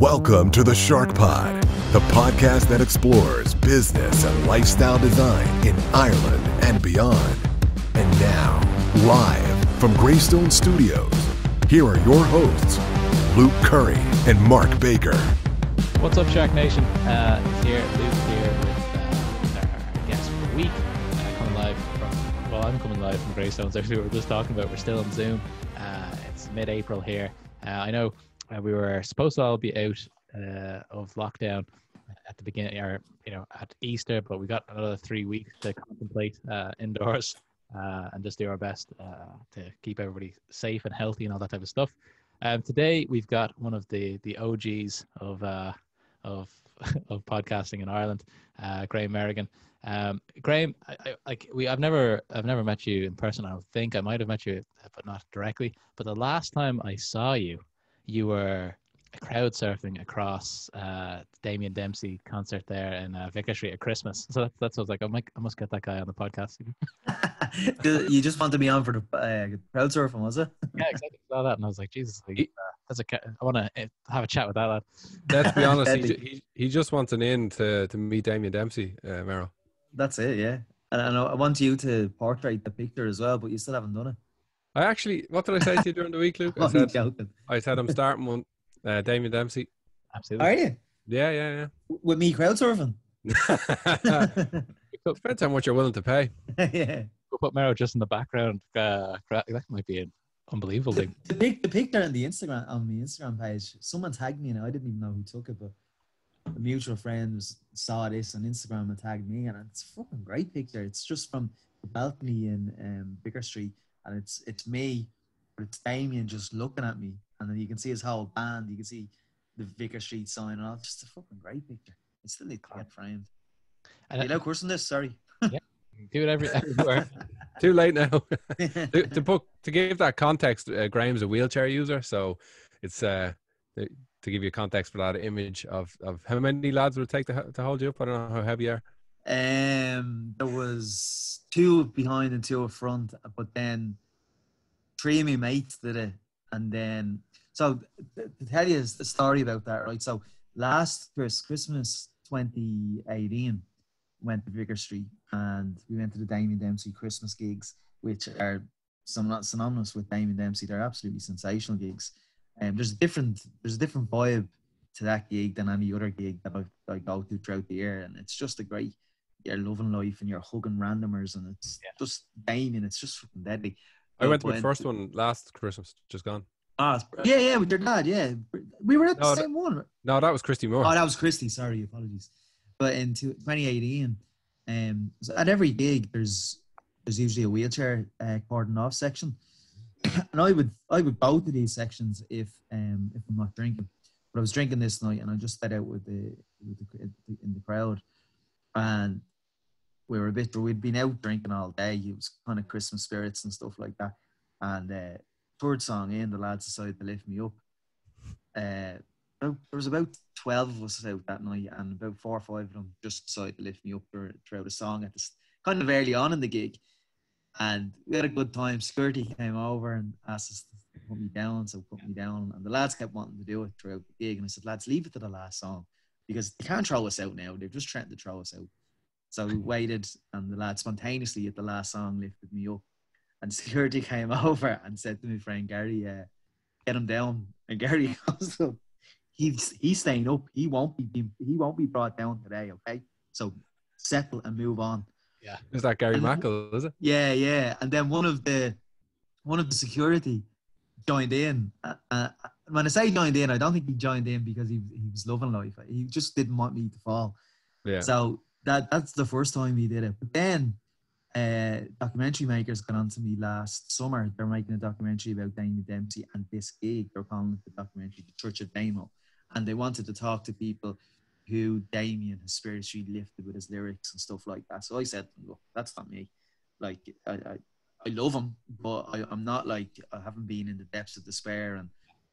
Welcome to the SharkPod, the podcast that explores business and lifestyle design in Ireland and beyond. And now, live from Greystone Studios, here are your hosts, Luke Curry and Mark Baker. What's up, SharkNation? It's here, Luke here with our guest for the week. I'm coming live from Greystone, as we were just talking about. We're still on Zoom. It's mid-April here. I know we were supposed to all be out of lockdown at the beginning, or at Easter, but we got another 3 weeks to contemplate indoors and just do our best to keep everybody safe and healthy and all that type of stuff. Today we've got one of the OGs of podcasting in Ireland, Graham Merrigan. Graham, I've never met you in person. I don't think I might have met you, but not directly. But the last time I saw you, you were crowd surfing across Damien Dempsey concert there in Vicar Street at Christmas. So that's what I was like. I must get that guy on the podcast. You just wanted me on for the crowd surfing, was it? Yeah, exactly. I saw that and I was like, Jesus, I want to have a chat with that lad. Let's be honest, he just wants an in to meet Damien Dempsey, Merrill. That's it, yeah. And I want you to portrait the picture as well, but you still haven't done it. I actually, what did I say to you during the week, Luke? I said I'm starting one, Damien Dempsey. Absolutely. Are you? Yeah. With me crowd surfing? Depends how much you're willing to pay. Yeah. We'll put Merrill just in the background. That might be an unbelievable thing. The picture on the Instagram page, someone tagged me and I didn't even know who took it, but a mutual friend saw this on Instagram and tagged me, and it's a fucking great picture. It's just from the balcony in Vicar Street, and it's me, but it's Damien just looking at me, and then you can see his whole band. You can see the Vicar Street sign and all. It's just a fucking great picture. It still needs to get framed. Are you allowed cursing this? Sorry. Yeah, do it everywhere. Too late now. To give that context, Graham's a wheelchair user, so it's to give you context for that image of how many lads would it take to hold you up. I don't know how heavy you are. There was 2 behind and 2 up front, but then 3 of my mates did it, and then to tell you the story about that, right? So last Christmas 2018, went to Vicar Street and we went to the Damien Dempsey Christmas gigs, which are synonymous with Damien Dempsey. They're absolutely sensational gigs. There's a different vibe to that gig than any other gig that I go to throughout the year, and it's just a great. You're loving life and you're hugging randomers, and it's just Damien. It's just fucking deadly. I went to my first one last Christmas, just gone. Yeah, with your dad. Yeah, we were at the same one. No, that was Christy Moore. Oh, that was Christy. Sorry, apologies. But in 2018, so at every gig there's usually a wheelchair cordon off section. And I would go to these sections if I'm not drinking. But I was drinking this night, and I just stayed out in the crowd, and we'd been out drinking all day. It was kind of Christmas spirits and stuff like that. And third song in, the lads decided to lift me up. There was about 12 of us out that night, and about 4 or 5 of them just decided to lift me up throughout the song at this kind of early on in the gig. And we had a good time. Security came over and asked us to put me down, so put me down. And the lads kept wanting to do it throughout the gig. And I said, lads, leave it to the last song, because they can't throw us out now. They're just trying to throw us out. So we waited, and the lads spontaneously at the last song lifted me up. And security came over and said to my friend Gary, get him down. And Gary goes, look, he's staying up. He won't be brought down today, okay? So settle and move on. Yeah, is that Gary Mackle? Is it? Yeah. And then one of the security joined in. When I say joined in, I don't think he joined in because he was loving life. He just didn't want me to fall. Yeah. So that's the first time he did it. But then documentary makers got on to me last summer. They're making a documentary about Damien Dempsey and this gig. They're calling it the documentary The Church of Damo, and they wanted to talk to people who Damien has spiritually lifted with his lyrics and stuff like that. So I said, look, that's not me. Like, I love him, but I'm not like, I haven't been in the depths of despair, and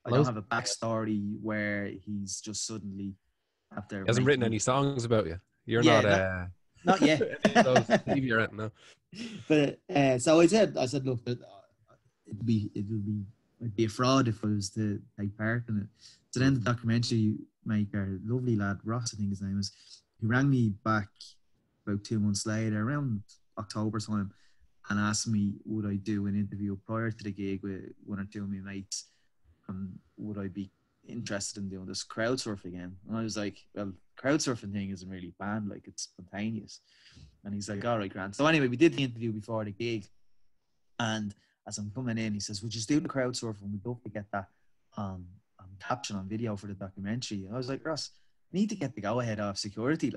I don't have a backstory where he's just suddenly after. He hasn't written any songs about you. You're not yet. Leave your no. But so I said, look, it would be I'd be a fraud if I was to take part in it. So then the documentary maker, lovely lad, Ross, I think his name is, he rang me back about 2 months later, around October time, and asked me would I do an interview prior to the gig with one or two of my mates, and would I be interested in doing this crowd surf again. And I was like, well, crowd surfing thing isn't really banned, like it's spontaneous. And he's like, all right, Grant. So anyway, we did the interview before the gig, and as I'm coming in, he says, would you do the crowd surfing? We'd love to get that caption on video for the documentary. And I was like, Ross, I need to get the go ahead off security.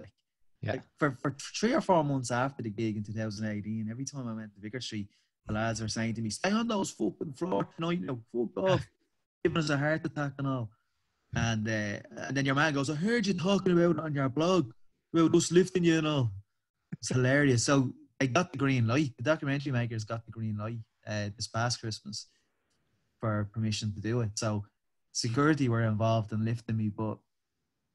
Like for 3 or 4 months after the gig in 2018, every time I went to Vicar Street, the lads were saying to me, stay on those fucking floor tonight, fuck off, giving us a heart attack and all. And then your man goes, I heard you talking about it on your blog, about us lifting you and all. It's hilarious. So I got the green light. The documentary makers got the green light this past Christmas for permission to do it. So security were involved in lifting me, but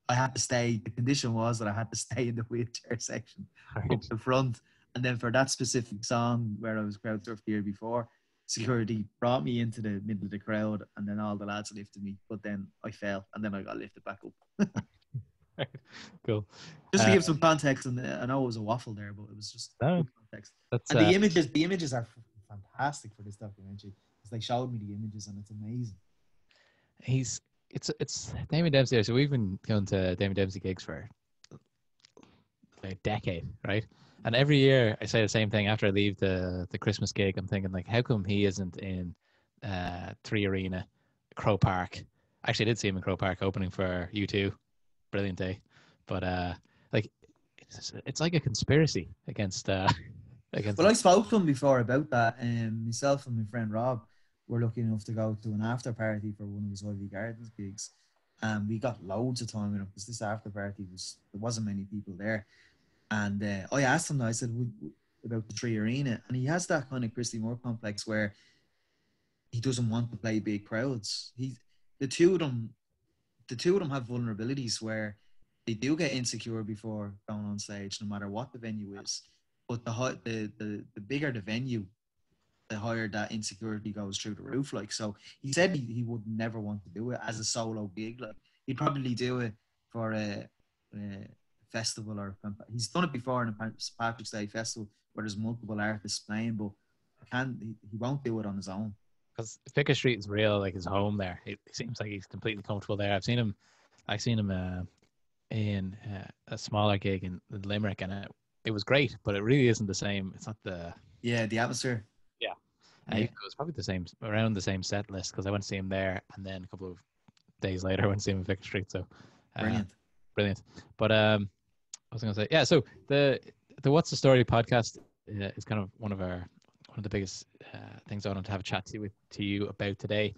I had to stay. The condition was that I had to stay in the wheelchair section up the front. And then for that specific song where I was crowd surfed the year before, security brought me into the middle of the crowd, and then all the lads lifted me. But then I fell, and then I got lifted back up. Cool. Just to give some context, and I know it was a waffle there, but it was just good context. And the images are fantastic for this documentary, because they showed me the images, and it's amazing. It's Damien Dempsey. So we've been going to Damien Dempsey gigs for like a decade, right? And every year I say the same thing after I leave the Christmas gig. I'm thinking, like, how come he isn't in Three Arena, Crow Park? Actually, I did see him in Crow Park opening for U2. Brilliant day. But like, it's like a conspiracy against against. Well, I spoke to him before about that, and myself and my friend Rob were lucky enough to go to an after party for one of his Ivy Gardens gigs, and we got loads of time with him, because this after party there wasn't many people there. And I asked him, I said, about the Three Arena, and he has that kind of Christy Moore complex where he doesn't want to play big crowds. The two of them have vulnerabilities where they do get insecure before going on stage, no matter what the venue is. But the bigger the venue, the higher that insecurity goes through the roof. Like, so he said he would never want to do it as a solo gig. Like, he'd probably do it for a festival, or he's done it before in a Patrick's Day festival where there's multiple artists playing, but he won't do it on his own. Because Vicar Street is real, like his home there. It seems like he's completely comfortable there. I've seen him in a smaller gig in Limerick, and it was great, but it really isn't the same. It's not the atmosphere. Yeah, it was probably around the same set list, because I went to see him there, and then a couple of days later I went to see him in Vicar Street. So brilliant. But I was going to say, yeah. So the What's the Story podcast is kind of one of the biggest things I wanted to have a chat to you about today.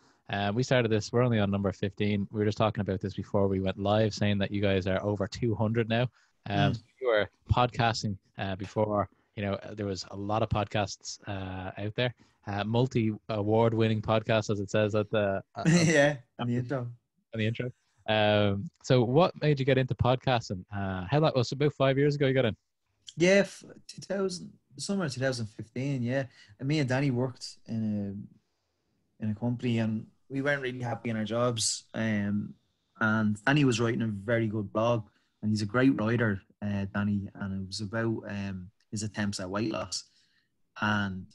We started this. We're only on number 15. We were just talking about this before we went live, saying that you guys are over 200 now. So you were podcasting before. There was a lot of podcasts out there. Multi-award-winning podcast, as it says at the on the intro. On the intro. So what made you get into podcasting? How that was about 5 years ago you got in? Yeah, summer 2015. Yeah, and me and Danny worked in a company, and we weren't really happy in our jobs. And Danny was writing a very good blog, and he's a great writer, Danny. And it was about his attempts at weight loss. And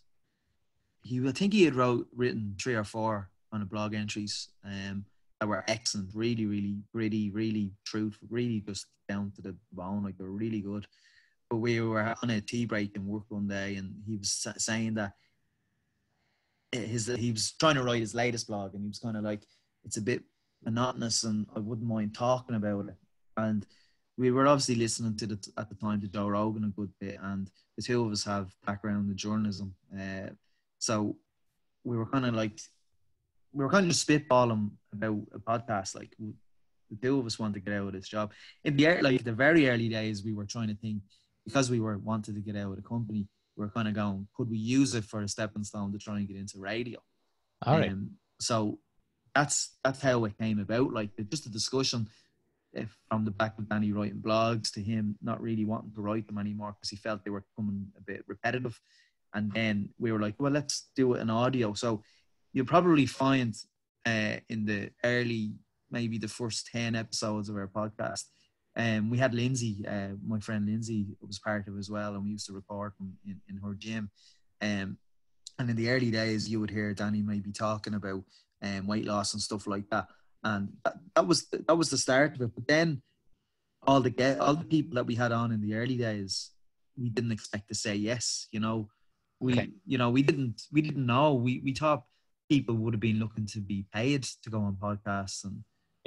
I think he had written 3 or 4 on the blog entries that were excellent, really, really gritty, really truthful, really just down to the bone. Like, they were really good. But we were on a tea break in work one day, and he was saying that he was trying to write his latest blog, and he was kind of like, it's a bit monotonous, and I wouldn't mind talking about it. And we were obviously listening at the time to Joe Rogan a good bit, and the two of us have background in journalism, so we were kind of just spitballing about a podcast. Like, the two of us want to get out of this job. In the very early days, we were trying to think, because we wanted to get out of the company, we were kind of going, could we use it for a stepping stone to try and get into radio? All right. So that's how it came about. Like, just a discussion from the back of Danny writing blogs to him not really wanting to write them anymore because he felt they were becoming a bit repetitive. And then we were like, well, let's do it in audio. So you'll probably find in the early, maybe the first 10 episodes of our podcast, we had Lindsay, my friend Lindsay was part of it as well, and we used to record in her gym. And in the early days, you would hear Danny maybe talking about weight loss and stuff like that. And that was the start of it. But then all the people that we had on in the early days, we didn't expect to say yes. You know, we didn't know. We thought people would have been looking to be paid to go on podcasts, and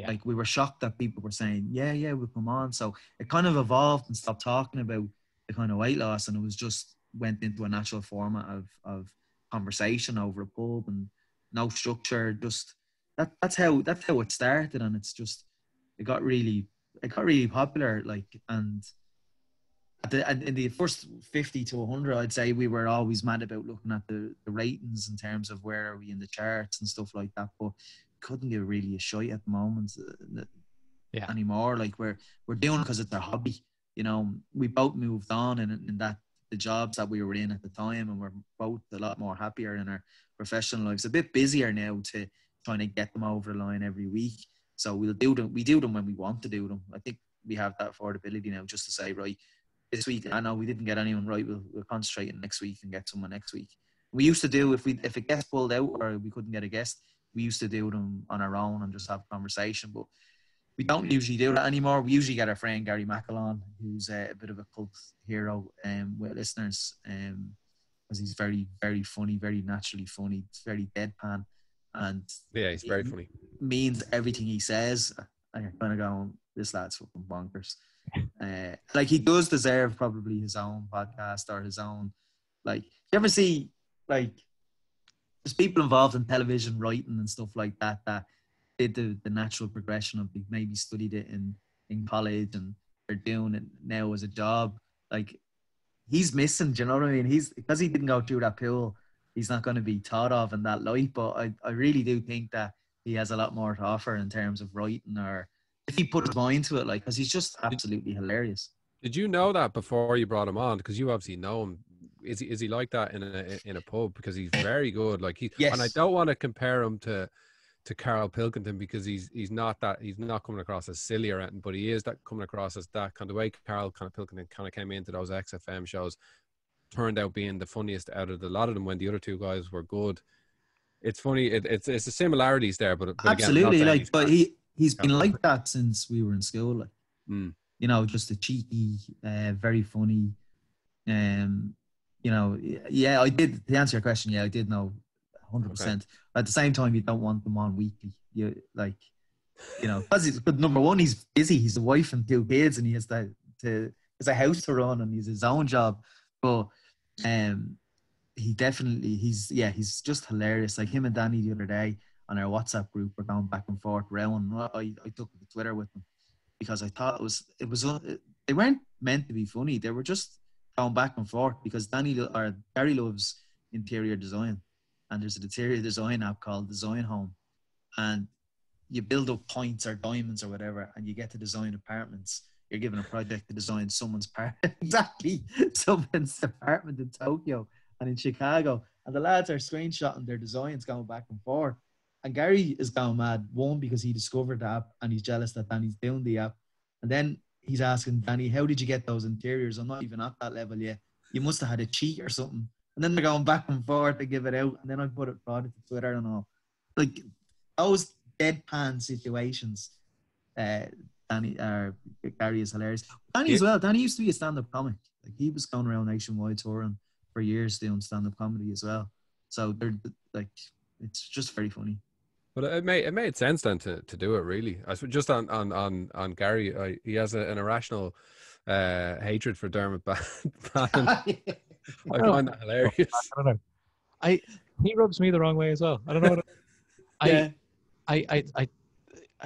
like we were shocked that people were saying, yeah, we'll come on. So it kind of evolved and stopped talking about the kind of weight loss, and it was just went into a natural format of conversation over a pub and no structure. Just that's how it started, and it's just it got really popular. Like, and in the first 50 to 100, I'd say we were always mad about looking at the ratings in terms of where are we in the charts and stuff like that, but couldn't give really a shite at the moment anymore. Like we're doing it because it's our hobby. You know, we both moved on in that the jobs that we were in at the time, and we're both a lot more happier in our professional lives. A bit busier now to trying to get them over the line every week. So we do them when we want to do them. I think we have that affordability now, just to say, right, this week, I know we didn't get anyone right, we'll concentrate on next week and get someone next week. We used to do, if a guest pulled out or we couldn't get a guest, we used to do them on our own and just have a conversation. But we don't usually do that anymore. We usually get our friend Gary Macalon, who's a bit of a cult hero with listeners, because he's very, very funny, very naturally funny, very deadpan, and he's very funny. Means everything he says. I'm kind of going, this lad's fucking bonkers. Like, he does deserve probably his own podcast or his own, like, you ever see, like, there's people involved in television writing and stuff like that did the natural progression of, maybe studied it in college and they're doing it now as a job. Like, he's missing, do you know what I mean? He's, because he didn't go through that pool, he's not going to be thought of in that light. But I really do think that he has a lot more to offer in terms of writing, or if he put his mind to it, like, because he's just absolutely hilarious. Did you know that before you brought him on? Because you obviously know him. Is he like that in a pub? Because he's very good. Like, yes. And I don't want to compare him to Carl Pilkington, because he's not coming across as silly or anything, but he is that coming across as that kind of way. Carl kind of Pilkington kind of came into those XFM shows, turned out being the funniest out of the lot of them when the other two guys were good. It's funny. It's the similarities there, but absolutely, again, like, but he's been like that since we were in school. Like, you know, just a cheeky, very funny. You know, yeah, I did. To answer your question, yeah, I did know 100%. Okay. At the same time, you don't want them on weekly. You like, you know, but number one, he's busy. He's a wife and 2 kids, and he has a house to run, and he's his own job. But he definitely, he's just hilarious. Like, him and Danny the other day on our WhatsApp group were going back and forth around. I took to Twitter with them because I thought it was they weren't meant to be funny. They were just going back and forth because Gary loves interior design, and there's an interior design app called Design Home, and you build up points or diamonds or whatever, and you get to design apartments. You're given a project to design someone's someone's apartment in Tokyo and in Chicago, and the lads are screenshotting their designs going back and forth. And Gary is going mad, one, because he discovered the app and he's jealous that Danny's doing the app, and then he's asking Danny, how did you get those interiors? I'm not even at that level yet. You must have had a cheat or something. And then they're going back and forth to give it out. And then I brought it to Twitter and all. Like, those deadpan situations, Gary is hilarious. Danny as well. Danny used to be a stand-up comic. Like, he was going around nationwide touring for years doing stand-up comedy as well. So they're like, it's just very funny. But it made sense then to do it, really. I suppose just on Gary, he has an irrational hatred for Dermot Bannon. I find that hilarious. I don't know. He rubs me the wrong way as well. I don't know. I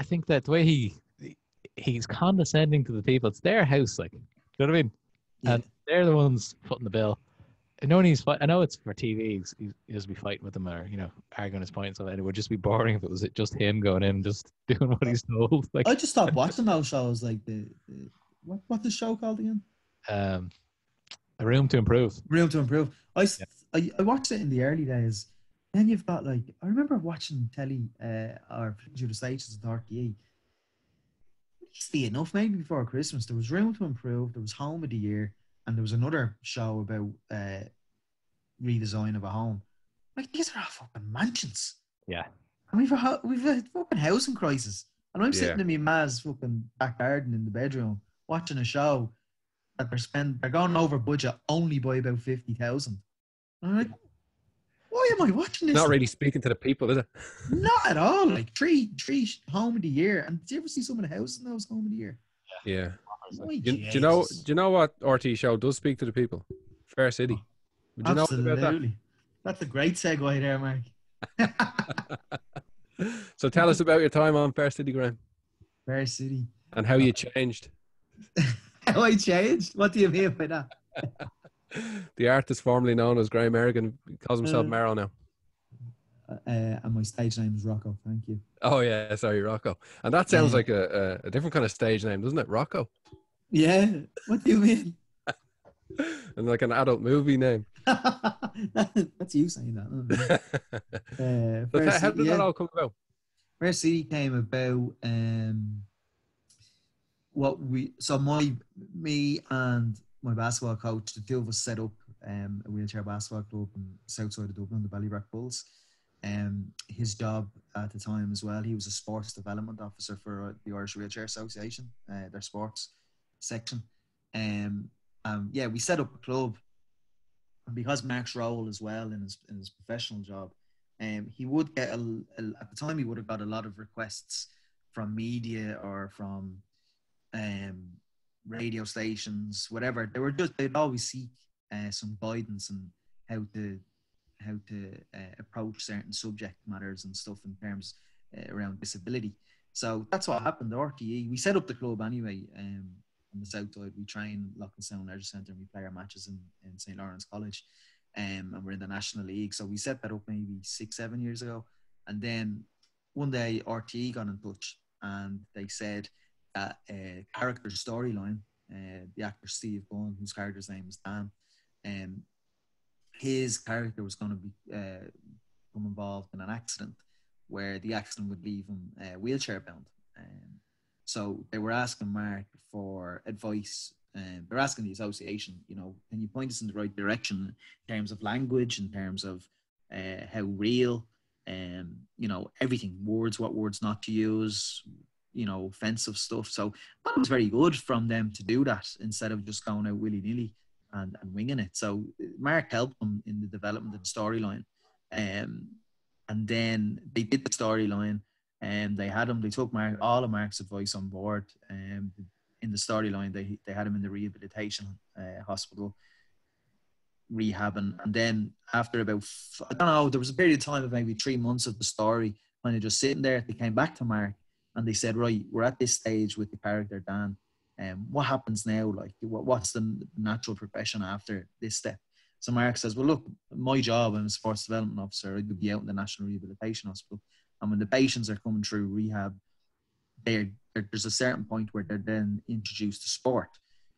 think that the way he's condescending to the people. It's their house, like, you know what I mean? Yeah. And they're the ones footing the bill. I know it's for TV. He just be fighting with them, or, you know, arguing his points. And it would just be boring if it was just him going in and just doing what he's told. Like, I just stopped watching those shows. Like what's the show called again? A Room to Improve. Room to Improve. I watched it in the early days, Then you've got like, I remember watching telly or through the stations at RTE. Easily enough, maybe before Christmas, there was Room to Improve, there was Home of the Year, and there was another show about redesign of a home. Like, these are all fucking mansions. Yeah. And we've a fucking housing crisis. And I'm Yeah. sitting in my ma's fucking back garden in the bedroom watching a show that they're going over budget only by about 50,000. And I'm like, why am I watching this? Not really speaking to the people, is it? Not at all. Like three Home of the Year. And did you ever see some of the houses in those Home of the Year? Yeah. My Do you know what RT show does speak to the people? Fair City. Would you Absolutely. know about that? That's a great segue there, Mark. So tell us about your time on Fair City, Graham, Fair City. and how you changed. How I changed? What do you mean by that? The artist formerly known as Graham Merrigan calls himself Merrow now. And my stage name is Rocco. Thank you. Oh yeah, sorry, Rocco. And that sounds like a different kind of stage name, doesn't it? Rocco. Yeah. What do you mean? And like an adult movie name. That's you saying that. How did that all come about? Fair City came about. Me and my basketball coach, the two of us set up a wheelchair basketball club in the south side of Dublin, the Ballybrack Bulls. His job at the time as well, he was a sports development officer for the Irish Wheelchair Association, their sports section. We set up a club, and because Mark's role as well in his professional job, he would get at the time he would have got a lot of requests from media or from radio stations, whatever. They'd always seek some guidance on how to approach certain subject matters and stuff in terms around disability. So that's what happened. The RTE, we set up the club anyway. On the south side, we train Loughnstown Leisure Centre, and we play our matches in St. Lawrence College, and we're in the National League. So we set that up maybe 6-7 years ago, and then one day RTE got in touch and they said that a character storyline, the actor Steve Bunn, whose character's name is Dan, his character was going to become involved in an accident where the accident would leave him wheelchair bound. So they were asking Mark for advice. They're asking the association, can you point us in the right direction in terms of language, in terms of how real, everything, what words not to use, offensive stuff. So that was very good from them to do that instead of just going out willy-nilly and winging it. So Mark helped them in the development of the storyline. And then they did the storyline. And they took all of Mark's advice on board. In the storyline, they had him in the rehabilitation hospital, rehabbing. And then after about, there was a period of time of maybe 3 months of the story, kind of just sitting there, they came back to Mark and they said, right, we're at this stage with the character Dan. What happens now? Like, what's the natural progression after this step? So Mark says, well, look, my job, I'm a sports development officer. I would be out in the National Rehabilitation Hospital. And when the patients are coming through rehab, there's a certain point where they're then introduced to sport.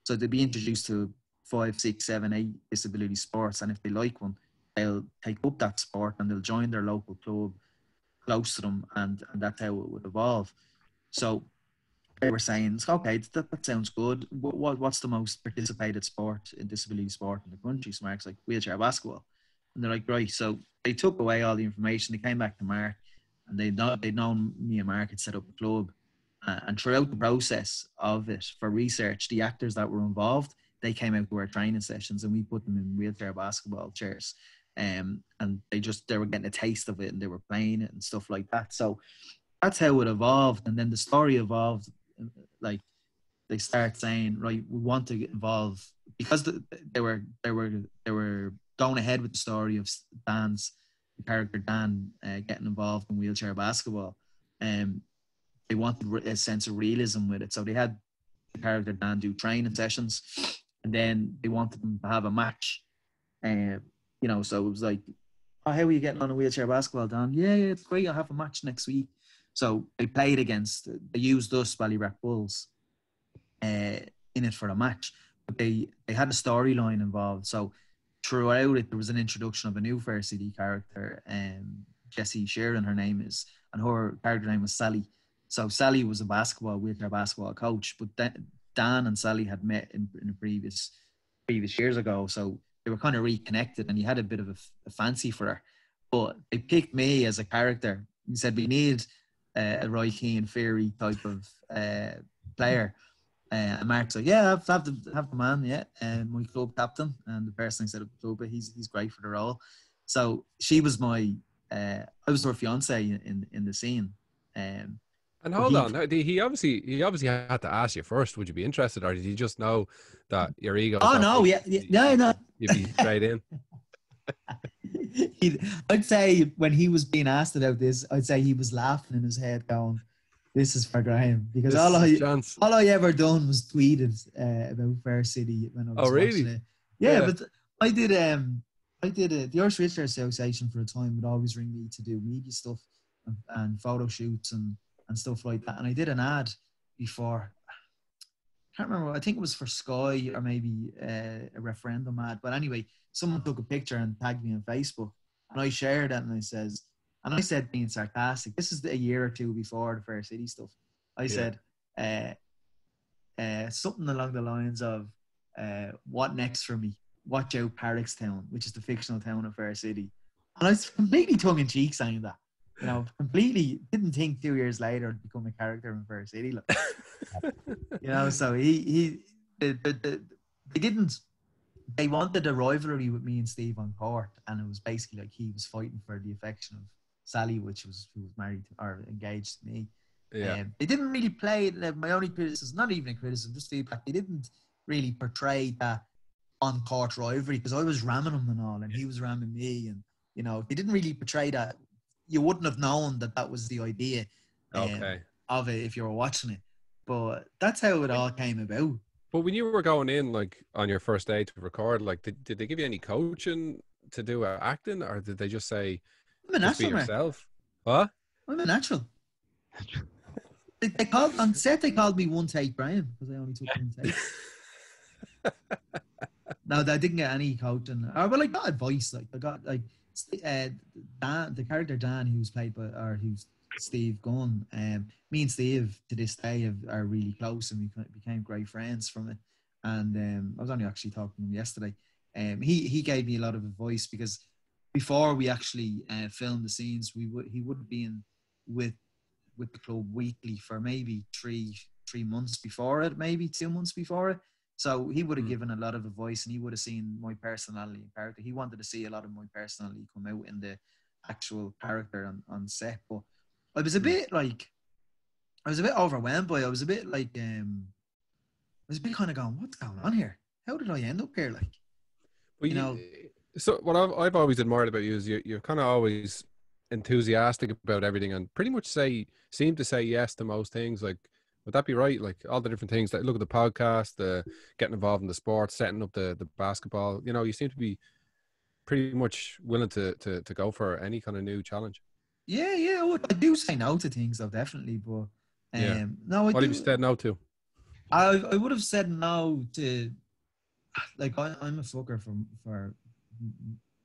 So they'll be introduced to 5, 6, 7, 8 disability sports. And if they like one, they'll take up that sport and they'll join their local club close to them. And that's how it would evolve. So they were saying, okay, that sounds good. What's the most participated sport in disability sport in the country? So Mark's like, wheelchair basketball. And they're like, right. So they took away all the information. They came back to Mark. And they'd known me and Mark had set up a club. And throughout the process of it, for research, the actors that were involved, they came out to our training sessions and we put them in wheelchair basketball chairs. And they were getting a taste of it and they were playing it and stuff like that. So that's how it evolved. And then the story evolved. Like, they start saying, right, we want to get involved because they were going ahead with the story of Dan's character Dan getting involved in wheelchair basketball. They wanted a sense of realism with it, so they had the character Dan do training sessions, and then they wanted them to have a match. So it was like, oh, how are you getting on a wheelchair basketball, Dan? Yeah, it's great, I'll have a match next week. So they used us, Ballybrack Bulls, in it for a match, but they had a storyline involved. So throughout it, there was an introduction of a new Fair City character, Jessie Sheeran, her name is, and her character name was Sally. So Sally was a wheelchair basketball coach, but Dan and Sally had met in the previous years ago, so they were kind of reconnected, and he had a bit of a fancy for her. But they picked me as a character. He said we need a Roy Keane Fury type of player. And Mark's like, yeah, have the man, yeah, and my club captain, and the person I said at the club, he's great for the role. So she was I was her fiance in the scene. And hold on, he obviously had to ask you first. Would you be interested, or did he just know that your ego? Oh no, yeah, no, you'd be straight in. I'd say when he was being asked about this, I'd say he was laughing in his head, going, "This is for Graham," because all I ever done was tweeted about Fair City when I was watching it. Yeah, but I did the Irish Wheelchair Association for a time would always ring me to do media stuff and photo shoots and stuff like that. And I did an ad before. I can't remember. I think it was for Sky or maybe a referendum ad. But anyway, someone took a picture and tagged me on Facebook, and I shared it, and I said, being sarcastic, this is a year or two before the Fair City stuff. I said something along the lines of, "What next for me? Watch out, Parrickstown," which is the fictional town of Fair City. And I was completely tongue in cheek saying that. You know, completely didn't think 2 years later I'd become a character in Fair City. Like, you know, so they wanted a rivalry with me and Steve on court, and it was basically like he was fighting for the affection of Sally, who was married or engaged to me. Yeah. They didn't really play my only criticism, not even a criticism, just feedback. They didn't really portray that on court rivalry, because I was ramming him and all, and he was ramming me, and you know, they didn't really portray that. You wouldn't have known that was the idea of it if you were watching it. But that's how it all came about. But when you were going in, like, on your first day to record, like, did they give you any coaching to do acting, or did they just say, I'm a natural, be yourself? What? I'm a natural. They called on set. They called me One Take Graham because I only took one take. No, I didn't get any coaching. Well, I got advice. Like I got Dan, the character Dan, who's played by, or who's Steve Gunn. Me and Steve to this day are really close, and we became great friends from it. And I was only actually talking to him yesterday. He gave me a lot of advice, because before we actually filmed the scenes, he would have been with the club weekly for maybe three months before it, maybe 2 months before it. So he would have given a lot of advice, and he would have seen my personality and character. He wanted to see a lot of my personality come out in the actual character on set. But I was a bit overwhelmed by it. I was a bit kind of going, what's going on here? How did I end up here? Like, well, you know. So what I've always admired about you is you're kind of always enthusiastic about everything, and pretty much seem to say yes to most things. Like, would that be right? Like, all the different things, that look at the podcast, getting involved in the sport, setting up the basketball, you know, you seem to be pretty much willing to go for any kind of new challenge. Yeah. I do say no to things, though, definitely. But no, what have you said no to? I would have said no to, like, I'm a fucker for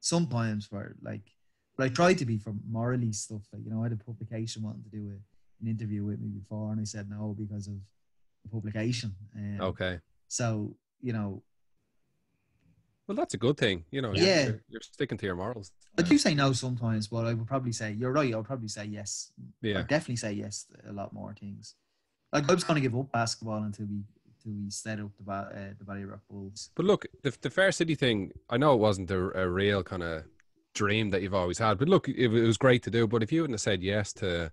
sometimes for, like, but I try to be for morally stuff. Like, you know, I had a publication wanting to do an interview with me before, and I said no because of the publication. Okay. So, you know. Well, that's a good thing. You know, yeah. You're sticking to your morals. I do say no sometimes, but I would probably say, you're right, I would probably say yes. Yeah. I'd definitely say yes to a lot more things. Like, I was going to give up basketball until we set up the Ballyrock Bulls. But look, the Fair City thing, I know it wasn't a real kind of dream that you've always had, but look, it was great to do. But if you wouldn't have said yes to,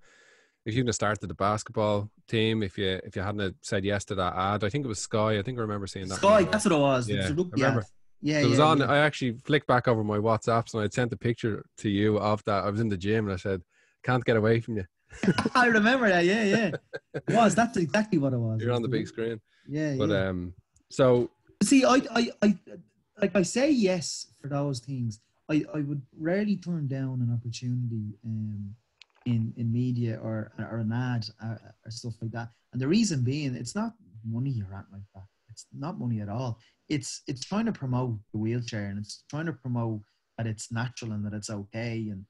if you hadn't have started the basketball team, if you hadn't have said yes to that ad, I think it was Sky. I think I remember seeing that. Sky, that's what it was. Yeah, I remember. Yeah, so it was on. Yeah. I actually flicked back over my WhatsApps, and I'd sent a picture to you of that. I was in the gym, and I said, "Can't get away from you." I remember that. Yeah. It was. That's exactly what it was. You're on the big screen. Yeah. But so see, I say yes for those things. I would rarely turn down an opportunity in media or an ad or stuff like that. And the reason being, it's not money or anything like that. it's not money at all. It's trying to promote the wheelchair, and it's trying to promote that it's natural and that it's okay, and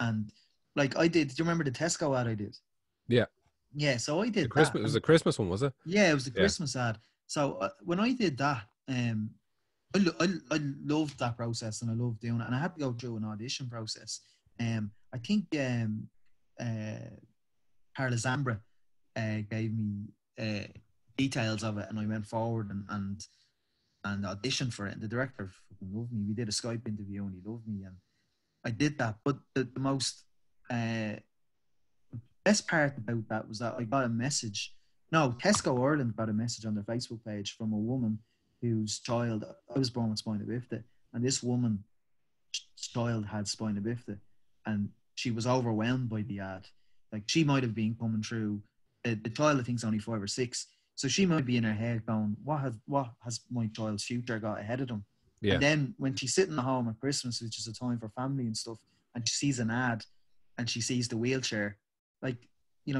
and like I did. Do you remember the Tesco ad I did? Yeah. Yeah, so I did Christmas. that. It was a Christmas one, was it? Yeah, it was the Christmas ad. So when I did that, I loved that process, and I loved doing it, and I had to go through an audition process. I think Carla Zambra gave me details of it, and I went forward and auditioned for it. And the director fucking loved me. We did a Skype interview, and he loved me, and I did that. But the most best part about that was that I got a message. No, Tesco Ireland got a message on their Facebook page from a woman whose child, I was born with spina bifida, and this woman's child had spina bifida, and she was overwhelmed by the ad. Like, she might have been coming through, the child I think is only 5 or 6, so she might be in her head going, what has my child's future got ahead of them? Yeah. And then when she's sitting at home at Christmas, which is a time for family and stuff, and she sees an ad and she sees the wheelchair, like,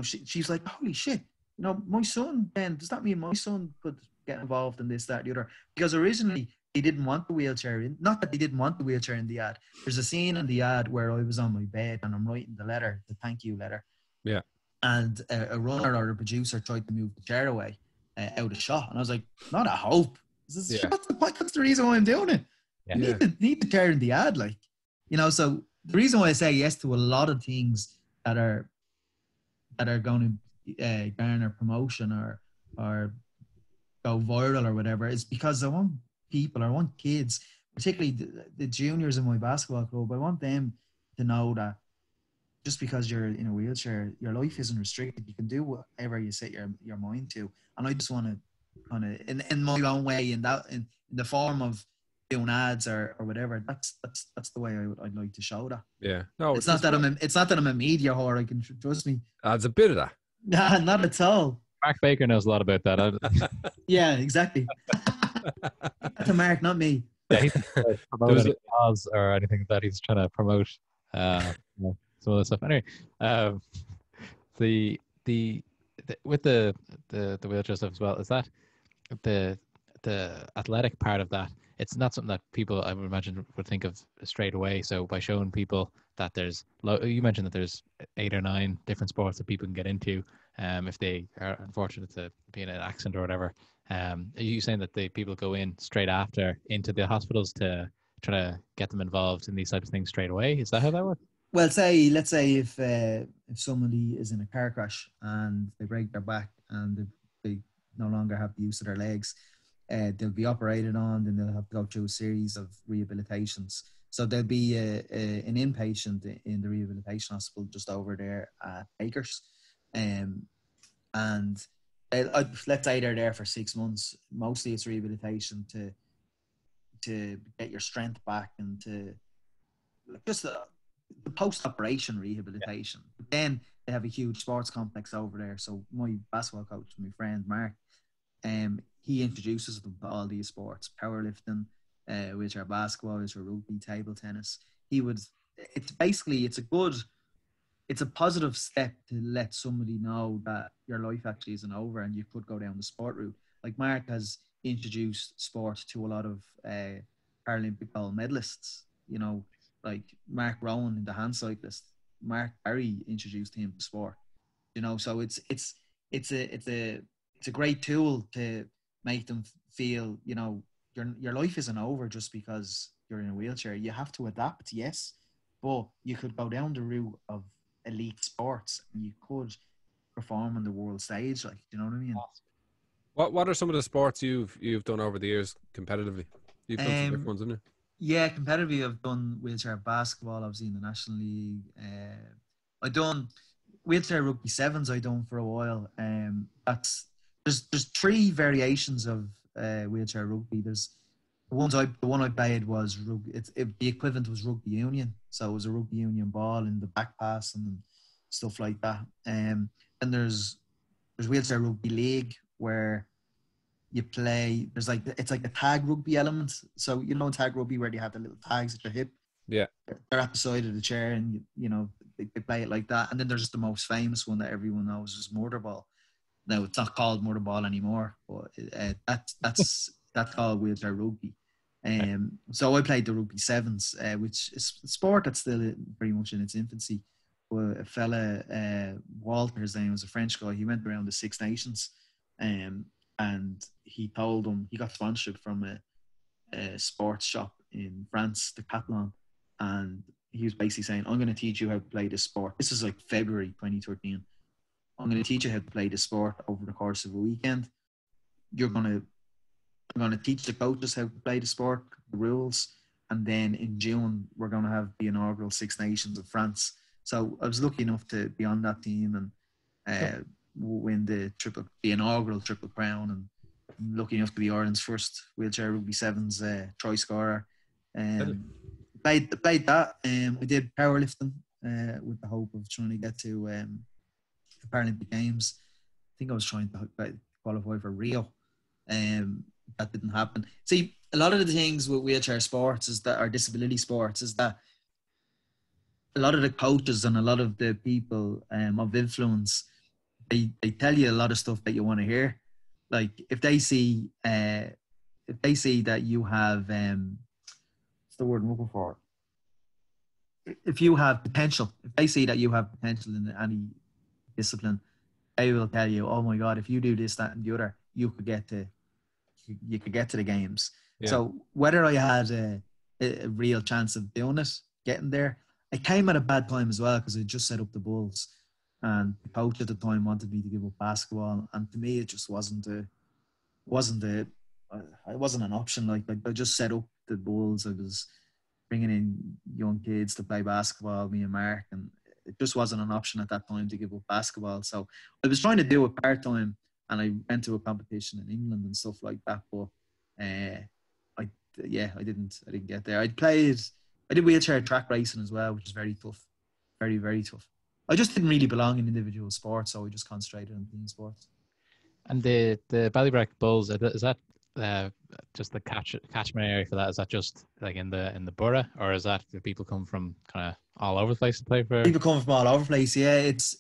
she's like, holy shit, my son, then, does that mean my son could get involved in this, that, the other? Because originally they didn't want the wheelchair in. Not that they didn't want the wheelchair in the ad. There's a scene in the ad where I was on my bed and I'm writing the thank you letter. Yeah. And a runner or a producer tried to move the chair away out of shot. And I was like, not a hope. That's the reason why I'm doing it. Yeah. Need the chair in the ad, like, so the reason why I say yes to a lot of things that are going to garner promotion or go viral or whatever is because I want kids, particularly the juniors in my basketball club, I want them to know that just because you're in a wheelchair, your life isn't restricted. You can do whatever you set your mind to. And I just want to kind of, in my own way, in the form of doing ads or whatever. That's the way I'd like to show that. Yeah. No, it's not that I'm a media whore. I can trust me. It's a bit of that. Nah, not at all. Mark Baker knows a lot about that. Yeah, exactly. That's a Mark, not me. Yeah, he's promoting any cause or anything that he's trying to promote. Some of the stuff. Anyway, with the wheelchair stuff as well, is that the athletic part of that? It's not something that people, I would imagine, would think of straight away. So by showing people that you mentioned that there's 8 or 9 different sports that people can get into, if they are unfortunate to be in an accident or whatever. Are you saying that people go in straight after into the hospitals to try to get them involved in these types of things straight away? Is that how that works? Well, let's say if somebody is in a car crash and they break their back and they no longer have the use of their legs, they'll be operated on, and they'll have to go through a series of rehabilitations. So there'll be an inpatient in the rehabilitation hospital just over there at Acres, and let's say they're there for 6 months. Mostly it's rehabilitation to get your strength back and to just the post-operation rehabilitation. But then they have a huge sports complex over there. So my basketball coach, my friend Mark, he introduces them to all these sports: powerlifting, wheelchair basketball, wheelchair rugby, table tennis. It's a positive step to let somebody know that your life actually isn't over and you could go down the sport route. Like, Mark has introduced sport to a lot of Paralympic gold medalists, like Mark Rowan, the hand cyclist. Mark Barry introduced him to sport, so it's a great tool to make them feel, your life isn't over just because you're in a wheelchair. You have to adapt, yes, but you could go down the route of elite sports and you could perform on the world stage, like, you know what I mean? What are some of the sports you've done over the years competitively? You've done some different ones, haven't you? Yeah, competitively I've done wheelchair basketball, obviously, in the National League. I done wheelchair rugby sevens. I done for a while. There's 3 variations of wheelchair rugby. There's the one I played was rugby. The equivalent was rugby union, so it was a rugby union ball in the back pass and stuff like that. And there's wheelchair rugby league where you play. It's like a tag rugby element. So in tag rugby where you have the little tags at your hip. Yeah, they're at the side of the chair, and they play it like that. And then there's the most famous one that everyone knows is murder ball. Now it's not called Mother Ball anymore, but that's called wheelchair rugby. So I played the rugby sevens, which is a sport that's still very much in its infancy. But a fella, Walter, his name was a French guy. He went around the Six Nations, and he told them he got sponsorship from a sports shop in France, the Decathlon, and he was basically saying, "I'm going to teach you how to play this sport." This is like February 2013. I'm going to teach you how to play the sport over the course of a weekend. I'm going to teach the coaches how to play the sport, the rules, and then in June we're going to have the inaugural Six Nations of France. So I was lucky enough to be on that team and win the inaugural Triple Crown, and I'm lucky enough to be Ireland's first wheelchair rugby sevens try scorer. Played that. We did powerlifting with the hope of trying to get to the Paralympic Games. I think I was trying to qualify for Rio. That didn't happen. See, a lot of the things with wheelchair sports or disability sports is that a lot of the coaches and a lot of the people of influence, they tell you a lot of stuff that you want to hear. Like if they see that you have what's the word I'm looking for? If you have potential, if they see that you have potential in any discipline, they will tell you, "Oh my God, if you do this, that, and the other, you could get to the games." Yeah. So whether I had a real chance of doing it, getting there, I came at a bad time as well because I just set up the Bulls, and the coach at the time wanted me to give up basketball, and to me it just wasn't an option. Like I just set up the Bulls. I was bringing in young kids to play basketball, me and Mark, and it just wasn't an option at that time to give up basketball. So I was trying to do it part-time, and I went to a competition in England and stuff like that. But I didn't get there. I did wheelchair track racing as well, which is very tough, very, very tough. I just didn't really belong in individual sports, so I just concentrated on team sports. And the Ballybrack Bulls, is that just the catchment area for that? Is that just like in the borough, or is that the people come from kind of all over the place to play for? People come from all over the place. Yeah, it's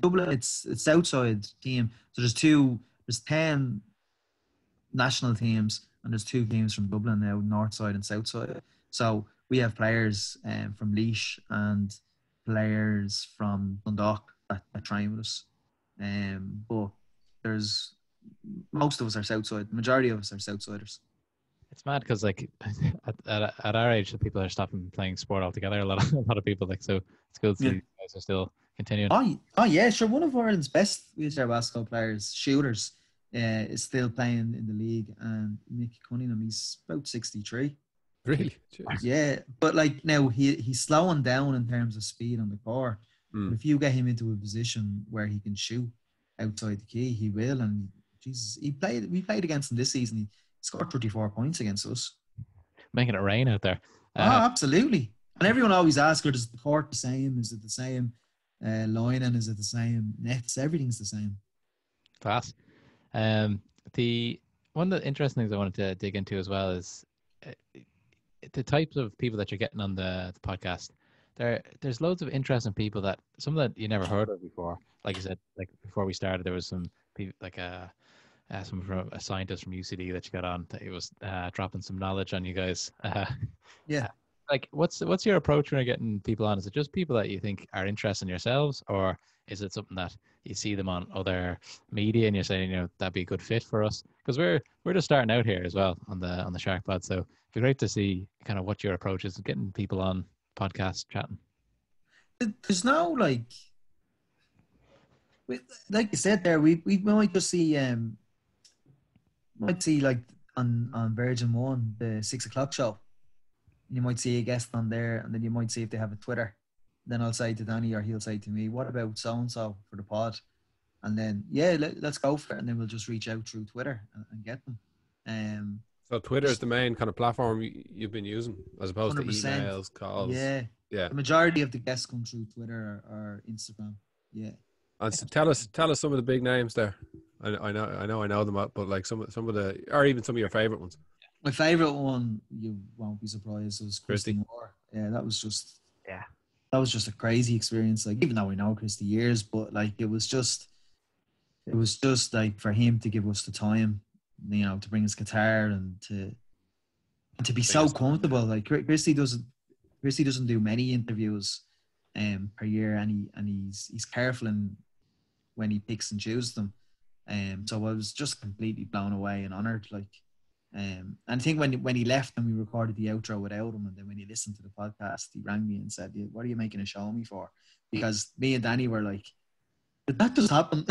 Dublin. It's Southside team. So there's 10 national teams, and there's 2 teams from Dublin now, Northside and Southside. So we have players from Laois and players from Dundalk that train with us. But there's most of us are Southside. The majority of us are Southsiders. It's mad because like at our age, the people are stopping playing sport altogether. A lot of people, like, so it's good to see you guys are still continuing. Oh yeah, sure. One of Ireland's best wheelchair basketball players, shooters, is still playing in the league, and Mick Cunningham, he's about 63. Really? Jeez. Yeah, but like now he's slowing down in terms of speed on the court. But if you get him into a position where he can shoot outside the key, he will. And Jesus, we played against him this season. He scored 34 points against us. Making it rain out there. Absolutely. And everyone always asks, is the court the same? Is it the same lining? Is it the same nets? Everything's the same. Class. The one of the interesting things I wanted to dig into as well is the types of people that you're getting on the podcast. There's loads of interesting people that some that you never heard of before. Like you said, like before we started, there was some people like a scientist from UCD that you got on that he was dropping some knowledge on you guys. Yeah. Like what's your approach when you're getting people on? Is it just people that you think are interested in yourselves, or is it something that you see them on other media and you're saying, that'd be a good fit for us? Because we're just starting out here as well on the SharkPod, so it'd be great to see kind of what your approach is getting people on podcasts chatting. There's no like you said there, we might just see like on Virgin One, the 6 o'clock show. You might see a guest on there, and then you might see if they have a Twitter. Then I'll say to Danny, or he'll say to me, "What about so and so for the pod?" And then let's go for it, and then we'll just reach out through Twitter and get them. So Twitter is the main kind of platform you've been using, as opposed 100%. To emails, calls. Yeah. The majority of the guests come through Twitter or Instagram. Yeah. And so tell us some of the big names there. I know them, but like some of the, or even some of your favorite ones. My favorite one, you won't be surprised, was Christy Moore. Yeah, that was just a crazy experience. Like, even though I know Christy years, but like it was it was just like for him to give us the time, you know, to bring his guitar and to be so comfortable. Like Christy doesn't do many interviews per year, and he's careful in when he picks and chooses them. So I was just completely blown away and honored. Like, and I think when he left and we recorded the outro without him, and then when he listened to the podcast, he rang me and said, "What are you making a show of me for?" Because me and Danny were like, "Did that just happen?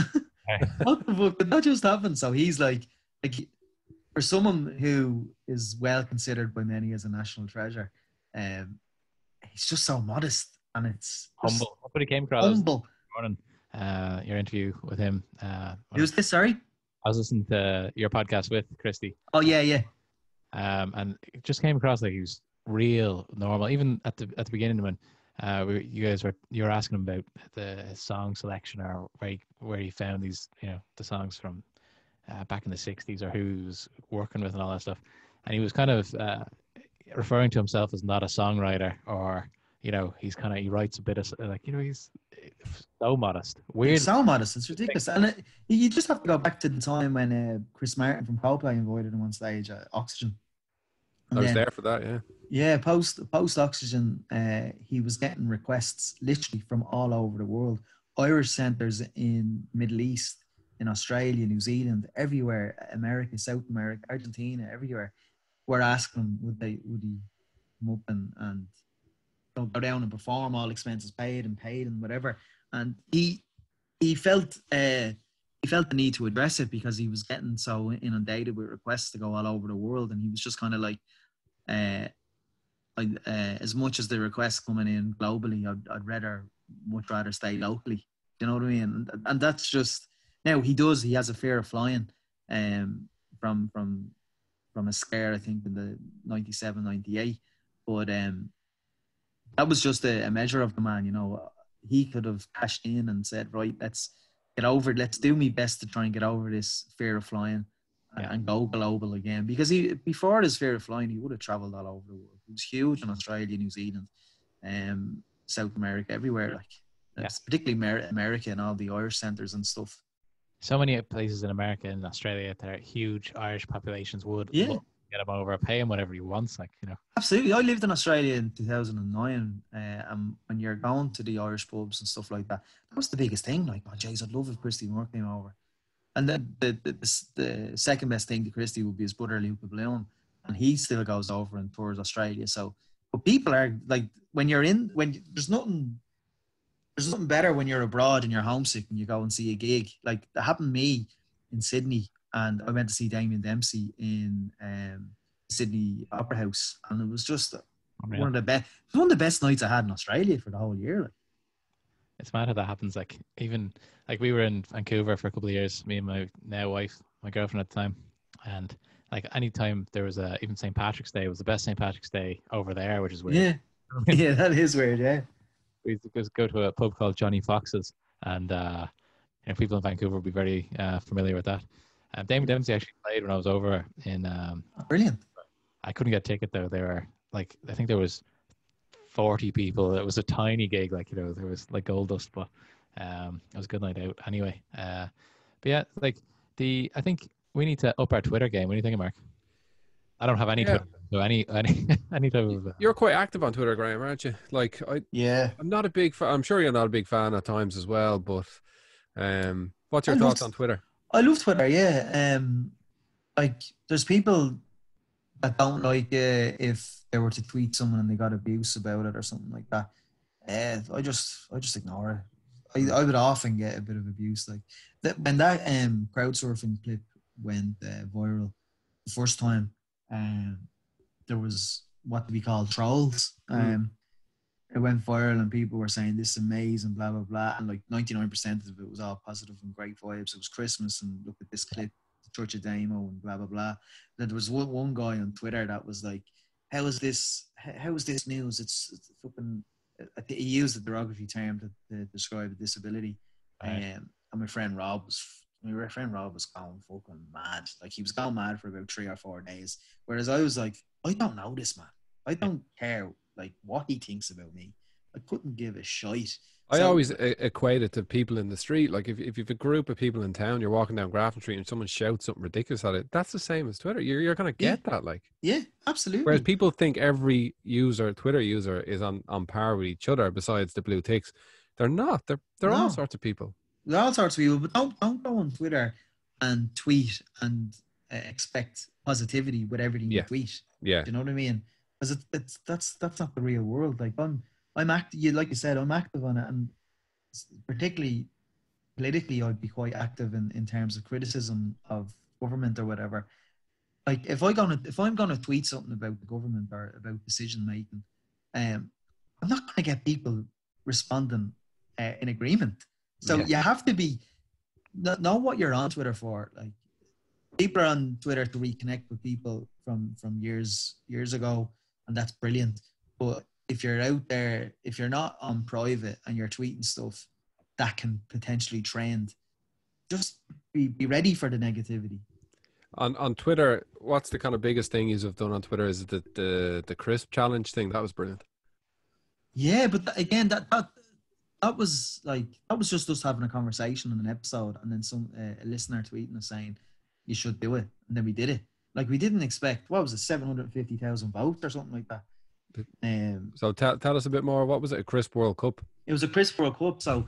What the fuck did that just happen?" So he's like for someone who is well considered by many as a national treasure, he's just so modest, and it's humble. That's what he came across. Humble. Morning, your interview with him. Who's this? Sorry, I was listening to your podcast with Christy. Oh yeah. And it just came across like he was real normal. Even at the beginning when you were asking him about the song selection or where he found these, you know, the songs from back in the 60s or who he was working with and all that stuff. And he was kind of referring to himself as not a songwriter, or, you know, he writes a bit of, like, you know, he's so modest. Weird. He's so modest. It's ridiculous. And you just have to go back to the time when Chris Martin from Coldplay invited him on stage at Oxygen. And I was there for that, yeah. Yeah, post Oxygen, he was getting requests literally from all over the world. Irish centres in Middle East, in Australia, New Zealand, everywhere, America, South America, Argentina, everywhere, were asking him would he come up and go down and perform, all expenses paid and whatever. And he felt the need to address it because he was getting so inundated with requests to go all over the world, and he was just kind of like, as much as the requests coming in globally, I'd much rather stay locally. You know what I mean? And that's just, now he has a fear of flying, from a scare, I think, in the 97, 98. But that was just a measure of the man, you know. He could have cashed in and said, right, let's do my best to try and get over this fear of flying and go global again. Because before his fear of flying, he would have traveled all over the world. He was huge in Australia, New Zealand, South America, everywhere. Like, particularly America and all the Irish centres and stuff. So many places in America and Australia that are huge Irish populations would get him over, pay him whatever he wants, like, you know. Absolutely. I lived in Australia in 2009, and when you're going to the Irish pubs and stuff like that, that was the biggest thing. Like, oh, jeez, I'd love if Christy Moore came over. And then the second best thing to Christy would be his brother Luke Bloom, and he still goes over and tours Australia. So, but people are like, there's nothing better when you're abroad and you're homesick and you go and see a gig. Like, that happened to me in Sydney, and I went to see Damien Dempsey in Sydney Opera House, and it was just one of the best nights I had in Australia for the whole year. Like, it's mad how that happens. Like, even like we were in Vancouver for a couple of years, me and my now wife, my girlfriend at the time, and like anytime there was even St. Patrick's Day was the best St. Patrick's Day over there, which is weird. Yeah, that is weird. Yeah, we used to go to a pub called Johnny Fox's, and people in Vancouver would be very familiar with that. Damien Dempsey actually played when I was over in. Brilliant. I couldn't get a ticket though. There were like, I think there was 40 people. It was a tiny gig, like, you know, there was like gold dust, but it was a good night out anyway. But yeah, like I think we need to up our Twitter game. What do you think, Mark? I don't have any Twitter, so any type of. You're quite active on Twitter, Graham, aren't you? Like, I'm not a big fan. I'm sure you're not a big fan at times as well. But what's your thoughts on Twitter? I love Twitter. Yeah, like, there's people that don't like if they were to tweet someone and they got abuse about it or something like that. I just ignore it. I would often get a bit of abuse. Like when that crowdsurfing clip went viral the first time, there was what we call trolls. It went viral and people were saying this is amazing, blah blah blah, and like 99% of it was all positive and great vibes. It was Christmas and look at this clip, the Church of Damo and blah blah blah. Then there was one guy on Twitter that was like, how is this news? It's fucking. He used a derogatory term to describe a disability. Right. And my friend Rob was going fucking mad. Like, he was going mad for about 3 or 4 days. Whereas I was like, I don't know this man. I don't care like what he thinks about me. I couldn't give a shite. I always equate it to people in the street. Like if you've a group of people in town, you're walking down Grafton Street and someone shouts something ridiculous at it, that's the same as Twitter. You're going to get that. Like, yeah, whereas absolutely. people think every Twitter user is on par with each other besides the blue ticks. They're not. They're all sorts of people. They're all sorts of people, but don't go on Twitter and tweet and expect positivity with everything you tweet. Yeah. Do you know what I mean? Because that's not the real world. Like I'm active. Like you said, I'm active on it, and particularly politically, I'd be quite active in terms of criticism of government or whatever. Like if I'm gonna tweet something about the government or about decision making, I'm not gonna get people responding in agreement. So you have to be know what you're on Twitter for. Like people are on Twitter to reconnect with people from years ago, and that's brilliant. But if you're out there, if you're not on private and you're tweeting stuff that can potentially trend, just be ready for the negativity. On Twitter, what's the kind of biggest thing you've done on Twitter? Is it the crisp challenge thing? That was brilliant. Yeah, but again, that was just us having a conversation on an episode, and then a listener tweeting us saying you should do it, and then we did it. Like we didn't expect, what was it, 750,000 votes or something like that. So tell us a bit more. What was it? A crisp World Cup? It was a crisp World Cup. So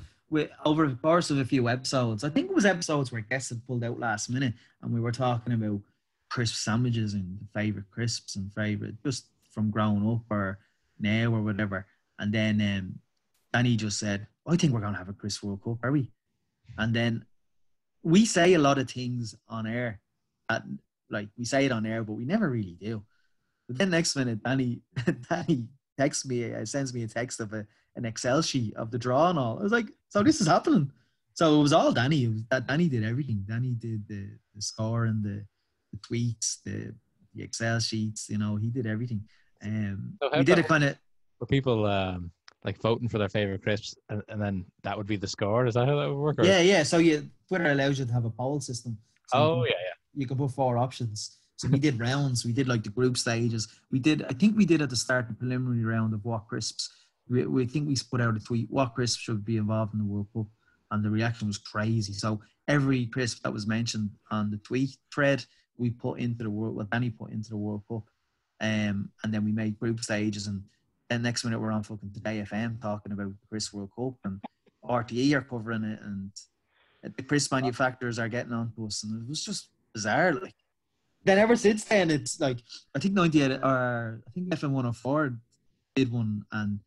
over the course of a few episodes, I think it was episodes where guests had pulled out last minute, and we were talking about crisp sandwiches and favorite crisps and favorite just from growing up or now or whatever. And then Danny just said, I think we're going to have a crisp World Cup, are we? And then we say a lot of things on air, we say it on air, but we never really do. But then next minute, Danny texts me, sends me a text of an Excel sheet of the draw and all. I was like, so this is happening. So it was all Danny. Danny did everything. Danny did the score and the tweets, the Excel sheets. You know, he did everything. So we did it kind of for people like voting for their favorite crisps, and then that would be the score. Is that how that would work? Or? Yeah. So Twitter allows you to have a poll system. So you can put 4 options. So we did rounds. We did like the group stages. I think we did at the start the preliminary round of what crisps. We think we put out a tweet, what crisps should be involved in the World Cup, and the reaction was crazy. So every crisp that was mentioned on the tweet thread, we put into the Danny put into the World Cup, and then we made group stages. And then next minute we're on fucking Today FM talking about the crisp World Cup, and RTE are covering it, and the crisp manufacturers are getting onto us, and it was just bizarre. Like then ever since then, it's like I think 98 or I think FM 104 did one, and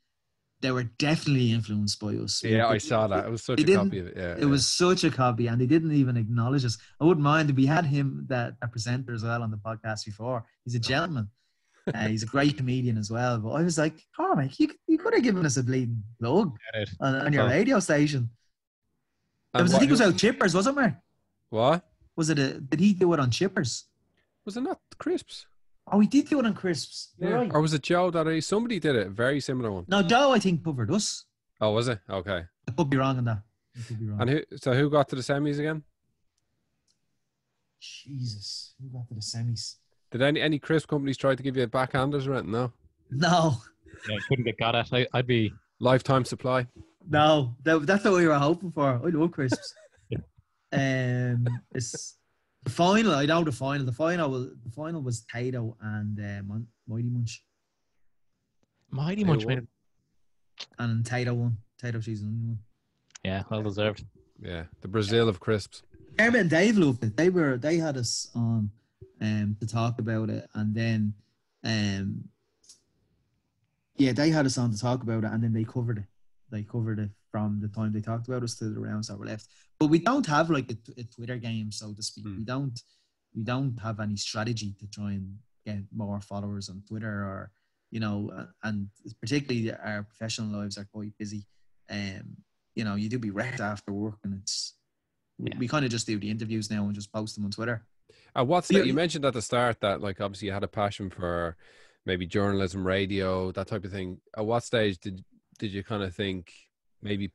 they were definitely influenced by us. Yeah, I saw that. It was such a copy of it. Yeah, it was such a copy, and they didn't even acknowledge us. I wouldn't mind if we had him, that presenter as well, on the podcast before. He's a gentleman. He's a great comedian as well. But I was like, oh, mate, you could have given us a bleeding plug on your radio station. I think it was out Chippers, wasn't it? What? Did he do it on Chippers? Was it not crisps? Oh, he did do it on crisps. Yeah. Right. Or was it Joe that somebody did it? A very similar one. No, Joe, I think, covered us. Oh, was it? Okay. I could be wrong on that. And who got to the semis again? Jesus, who got to the semis? Did any crisp companies try to give you a backhanders or anything? No. Yeah, couldn't get got at. I'd be lifetime supply. No, that's what we were hoping for. I love crisps. It's the final. I know the final. The final was Tato and Mighty Munch. Mighty Munch made it. And Tato won. Tato cheese won. Yeah, well deserved. Yeah, the Brazil of crisps. Kermit and Dave loved it. They had us on to talk about it, and then they had us on to talk about it, and then they covered it. They covered it from the time they talked about us to the rounds that were left. But we don't have like a Twitter game, so to speak. We don't have any strategy to try and get more followers on Twitter, or and particularly our professional lives are quite busy. You do be wrecked after work, and we kind of just do the interviews now and just post them on Twitter. You mentioned at the start that like obviously you had a passion for maybe journalism, radio, that type of thing. At what stage did you kind of think maybe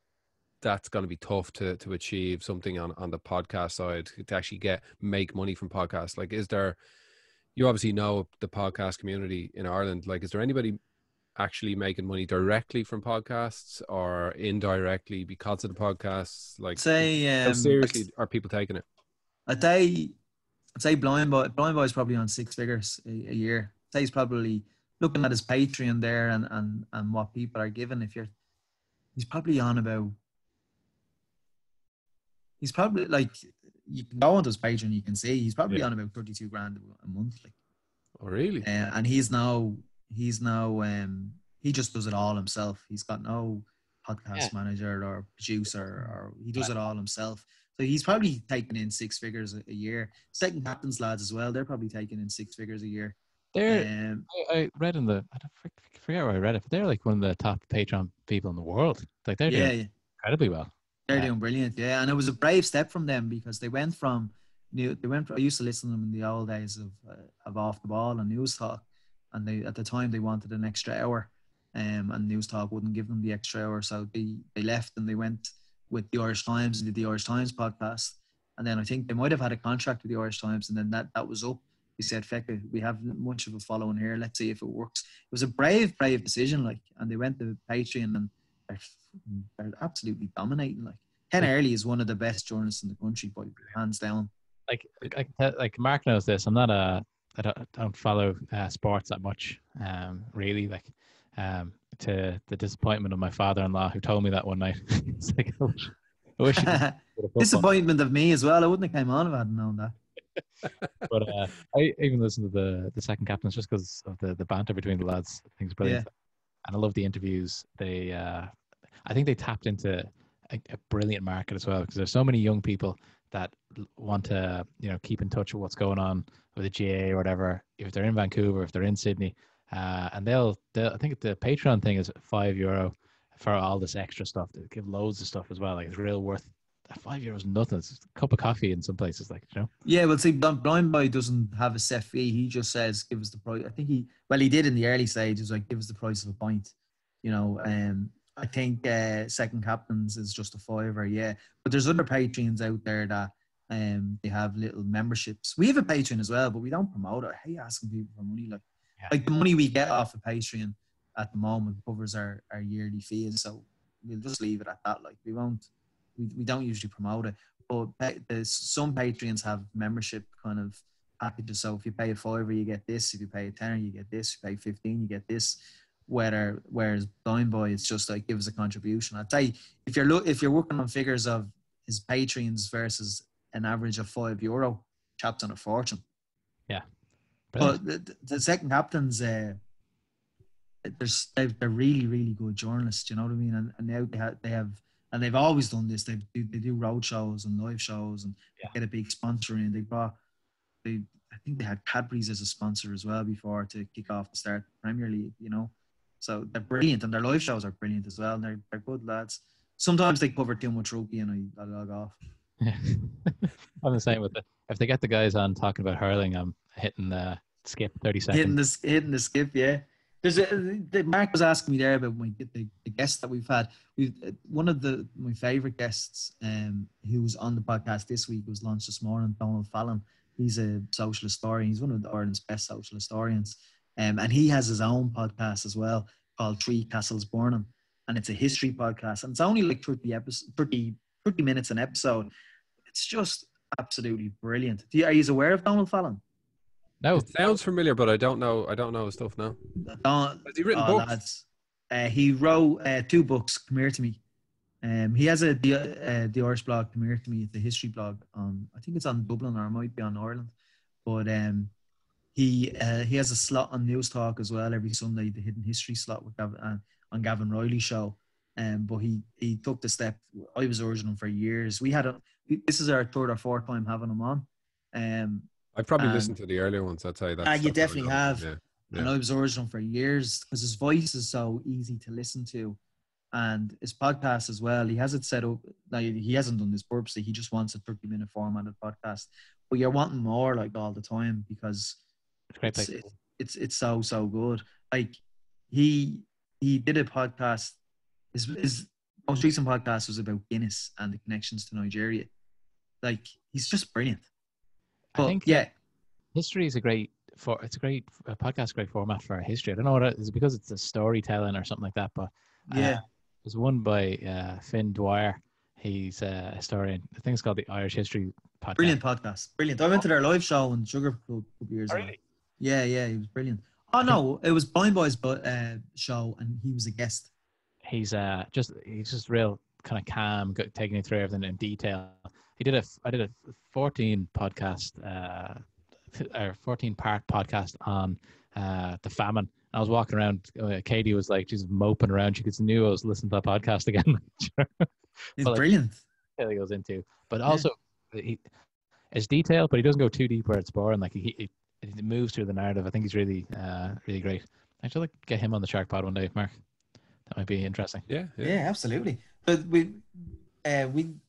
that's going to be tough to achieve something on the podcast side to actually make money from podcasts? Like, you obviously know the podcast community in Ireland. Like, is there anybody actually making money directly from podcasts or indirectly because of the podcasts? Like, Say, how seriously are people taking it? I'd say Blind Boy's probably on six figures a year. I'd say he's probably looking at his Patreon there and what people are giving. He's probably on about. He's probably like, you can go onto his Patreon, you can see he's probably on about 32 grand a month. Like, oh, really? and he's now he just does it all himself. He's got no podcast manager or producer, or he does it all himself. So he's probably taking in six figures a year. Second captains lads as well, they're probably taking in six figures a year. I read in the, I forget where I read it, but they're like one of the top Patreon people in the world. Like they're doing incredibly well. They're doing brilliant, yeah. And it was a brave step from them, because they went from, I used to listen to them in the old days of Off the Ball and News Talk, and at the time they wanted an extra hour, and News Talk wouldn't give them the extra hour, so they left and they went with the Irish Times and did the Irish Times podcast. And then I think they might have had a contract with the Irish Times, and then that was up. They said, "Feck it, we have much of a following here. Let's see if it works." It was a brave decision, like, and they went to Patreon, and they're absolutely dominating. Like, Ken Early is one of the best journalists in the country, by hands down. Like Mark knows this. I don't follow sports that much, really. Like, to the disappointment of my father-in-law, who told me that one night. It's like, I wish disappointment of me as well. I wouldn't have came on if I hadn't known that. But I even listened to the second captains just because of the banter between the lads. I think it's brilliant, and I love the interviews. I think they tapped into a brilliant market as well, because there's so many young people that want to keep in touch with what's going on with the GA or whatever, if they're in Vancouver, if they're in Sydney, and they'll I think the Patreon thing is €5 for all this extra stuff. They give loads of stuff as well. Like, it's real worth. €5 nothing. It's a cup of coffee in some places, like, Yeah, well, see, Blind Boy doesn't have a set fee. He just says, give us the price. I think he did in the early stages, like, give us the price of a pint. I think Second Captains is just a $5, yeah. But there's other Patreons out there that they have little memberships. We have a Patreon as well, but we don't promote it. I hate asking people for money. Like the money we get off of Patreon at the moment covers our yearly fees, so we'll just leave it at that. Like, we don't usually promote it. But some Patreons have membership kind of packages. So if you pay a $5, you get this. If you pay a $10, you get this. If you pay 15, you get this. Whereas Blind Boy, it's just like, give us a contribution. I'd say if you're working on figures of his Patreons versus an average of €5, chap's on a fortune. Yeah. Brilliant. But the second captains, they're really, really good journalists. You know what I mean? And now they have, and they've always done this. They do road shows and live shows, and get a big sponsor in. I think they had Cadbury's as a sponsor as well before, to kick off the start of the Premier League. So they're brilliant, and their live shows are brilliant as well. And they're good lads. Sometimes they cover too much rugby, and I log off. Yeah. I'm the same with it. If they get the guys on talking about hurling, I'm hitting the skip 30 seconds. Hitting the skip, yeah. Mark was asking me there about the guests that we've had. One of my favourite guests who was on the podcast this week, was launched this morning, Donald Fallon. He's a social historian. He's one of Ireland's best social historians. And he has his own podcast as well, called Three Castles Burning. And it's a history podcast. And it's only like 30 minutes an episode. It's just absolutely brilliant. Are you aware of Donald Fallon? No. It sounds familiar, but I don't know his stuff now. Has he written books? Lads, he wrote 2 books. Come Here to Me. He has the Irish blog, Come Here to Me, the history blog. I think it's on Dublin, or it might be on Ireland. But he has a slot on News Talk as well every Sunday, the Hidden History slot with on Gavin Riley's show. But he took the step. I was urging him for years. This is our 3rd or 4th time having him on. I've probably listened to the earlier ones. I'd say that. You definitely have. Yeah. And I was urging him for years, because his voice is so easy to listen to, and his podcast as well. He has it set up. Now, he hasn't done this purposely. He just wants a 30-minute formatted podcast. But you're wanting more, like, all the time, because it's so good. Like, he did a podcast. His most recent podcast was about Guinness and the connections to Nigeria. Like, he's just brilliant. I think history is a great it's a great podcast, great format for history. I don't know what it is, because it's a storytelling or something like that. But Yeah. there's one by Finn Dwyer. He's a historian. I think it's called the Irish History Podcast. Brilliant podcast. Brilliant. I went to their live show in Sugar Club a couple years ago. Really? Yeah, he was brilliant. Oh no, it was Blind Boy's show, and he was a guest. He's just real kind of calm, taking you through everything in detail. I did a 14 podcast, or 14-part podcast on the famine. I was walking around. Katie was like, she's moping around. She knew I was listening to that podcast again. It's brilliant. He goes into, but also it's detailed, but he doesn't go too deep where it's boring. Like he moves through the narrative. I think he's really really great. Actually, like get him on the SharkPod one day, Mark. That might be interesting. Yeah, absolutely. But we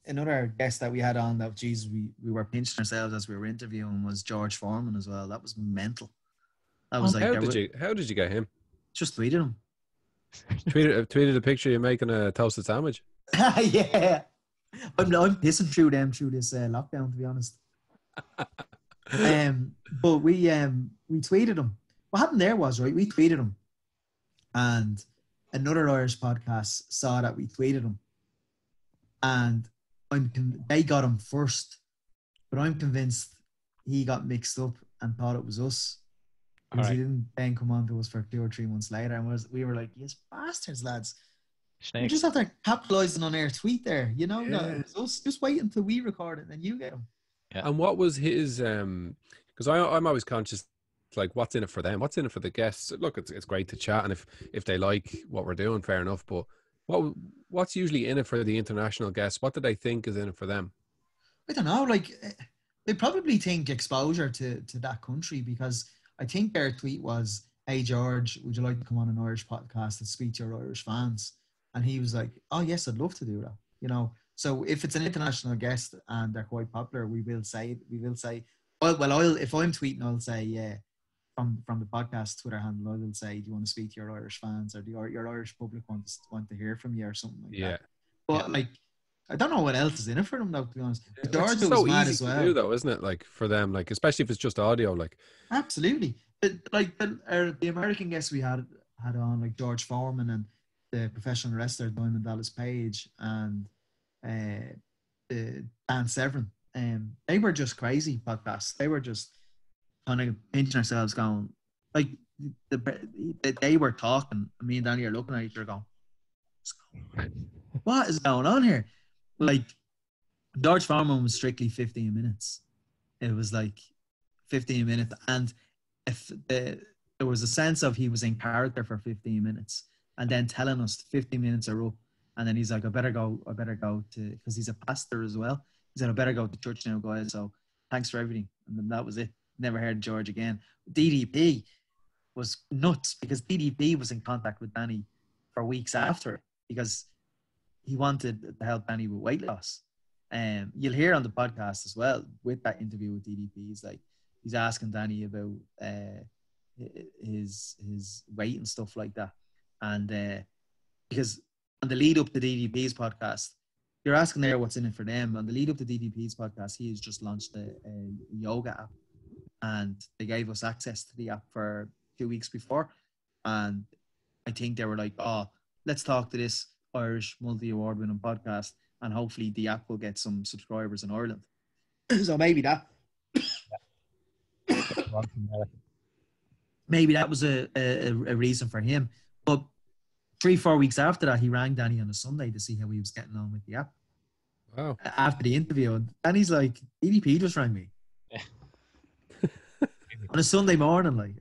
another guest that we had on that, we were pinching ourselves as we were interviewing, was George Forman as well. That was mental. That was how did you get him? Just tweeted him. tweeted a picture of you making a toasted sandwich. Yeah, I'm pissing through this lockdown, to be honest. But we tweeted him. What happened there was, right, we tweeted him, and another Irish podcast saw that we tweeted him, and they got him first, but I'm convinced he got mixed up and thought it was us, because he didn't then come on to us for 2 or 3 months later, and we were like, yes, bastards, lads. You just have to capitalising on our tweet there, you know. Yeah. It was us. Just wait until we record it and then you get him. Yeah. And what was his? Because I'm always conscious, like, what's in it for them? What's in it for the guests? Look, it's great to chat, and if they like what we're doing, fair enough. But what's usually in it for the international guests? What do they think is in it for them? I don't know. Like, they probably think exposure to that country, because I think their tweet was, "Hey George, would you like to come on an Irish podcast and speak to your Irish fans?" And he was like, "Oh yes, I'd love to do that." You know, so if it's an international guest and they're quite popular, we will say, well, if I'm tweeting, I'll say, yeah, from the podcast Twitter handle, I will say, do you want to speak to your Irish fans, or your Irish public want to hear from you, or something like that. But like, I don't know what else is in it for them, though, to be honest. But George was so mad as well. To do, though, isn't it? Like, for them, like, especially if it's just audio, like. Absolutely. But like the American guests we had on, like George Forman and the professional wrestler Dimond Dallas Page and Dan Severin, they were just crazy podcasts. They were just kind of pinching ourselves, going like they were talking. Me and Danny are looking at each other, going, "What is going on here?" Like, George Forman was strictly 15 minutes. It was like 15 minutes, and if there was a sense of he was in character for 15 minutes. And then telling us 15 minutes are up. And then he's like, I better go to, because he's a pastor as well. He said, I better go to church now, guys. So thanks for everything. And then that was it. Never heard George again. DDP was nuts, because DDP was in contact with Danny for weeks after, because he wanted to help Danny with weight loss. You'll hear on the podcast as well, with that interview with DDP, he's asking Danny about his weight and stuff like that. And because on the lead up to DDP's podcast, you're asking there what's in it for them. On the lead up to DDP's podcast, he has just launched a yoga app, and they gave us access to the app for 2 weeks before. And I think they were like, "Oh, let's talk to this Irish multi-award winning podcast, and hopefully the app will get some subscribers in Ireland." So maybe that was a reason for him. But 3-4 weeks after that, he rang Danny on a Sunday to see how he was getting on with the app. Wow. After the interview. And Danny's like, DDP just rang me. Yeah. On a Sunday morning, like,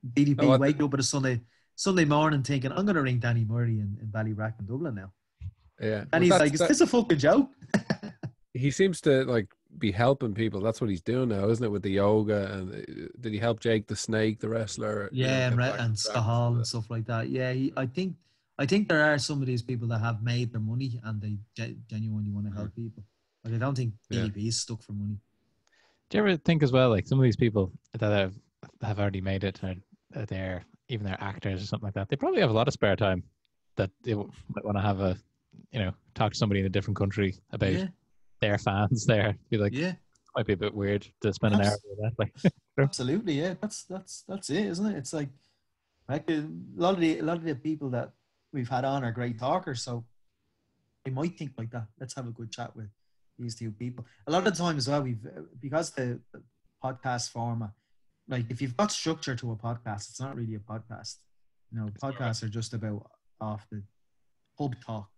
DDP wake up on a Sunday morning thinking, I'm going to ring Danny Murray in Ballybrack in Dublin now. Yeah. And he's like, is this a fucking joke? He seems to, like, be helping people. That's what he's doing now, isn't it, with the yoga? And did he help Jake the Snake, the wrestler? Yeah, and Stahal and stuff like that. Yeah, I think there are some of these people that have made their money and they genuinely want to help people. Like, I don't think DDP is stuck for money. Do you ever think as well, like, some of these people that have already made it, or they're actors or something like that, they probably have a lot of spare time that they might want to have talk to somebody in a different country about their fans there. Be like, might be a bit weird to spend an hour with that. Like, Absolutely, yeah. That's it, isn't it? It's like a lot of the people that we've had on are great talkers, so they might think like that. Let's have a good chat with these two people. A lot of the time as well, we've because the podcast format, like if you've got structure to a podcast, it's not really a podcast. You know, podcasts are just about off the pub talk.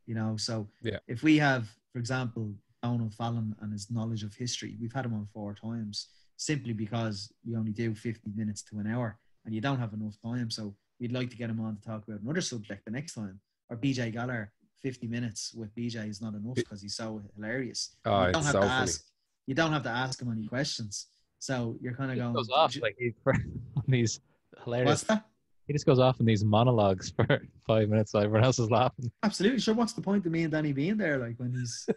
You know, so Yeah. if we have, for example, Donald Fallon and his knowledge of history, we've had him on 4 times simply because we only do 50 minutes to an hour, and you don't have enough time. So we'd like to get him on to talk about another subject the next time. Or BJ Galler, 50 minutes with BJ is not enough because he's so hilarious. Oh, You don't it's have so to funny. ask. You don't have to ask him any questions. So you're kind of going. Goes off like on these hilarious. What's that? He just goes off in these monologues for 5 minutes while everyone else is laughing. Absolutely. Sure. What's the point of me and Danny being there? Like when he's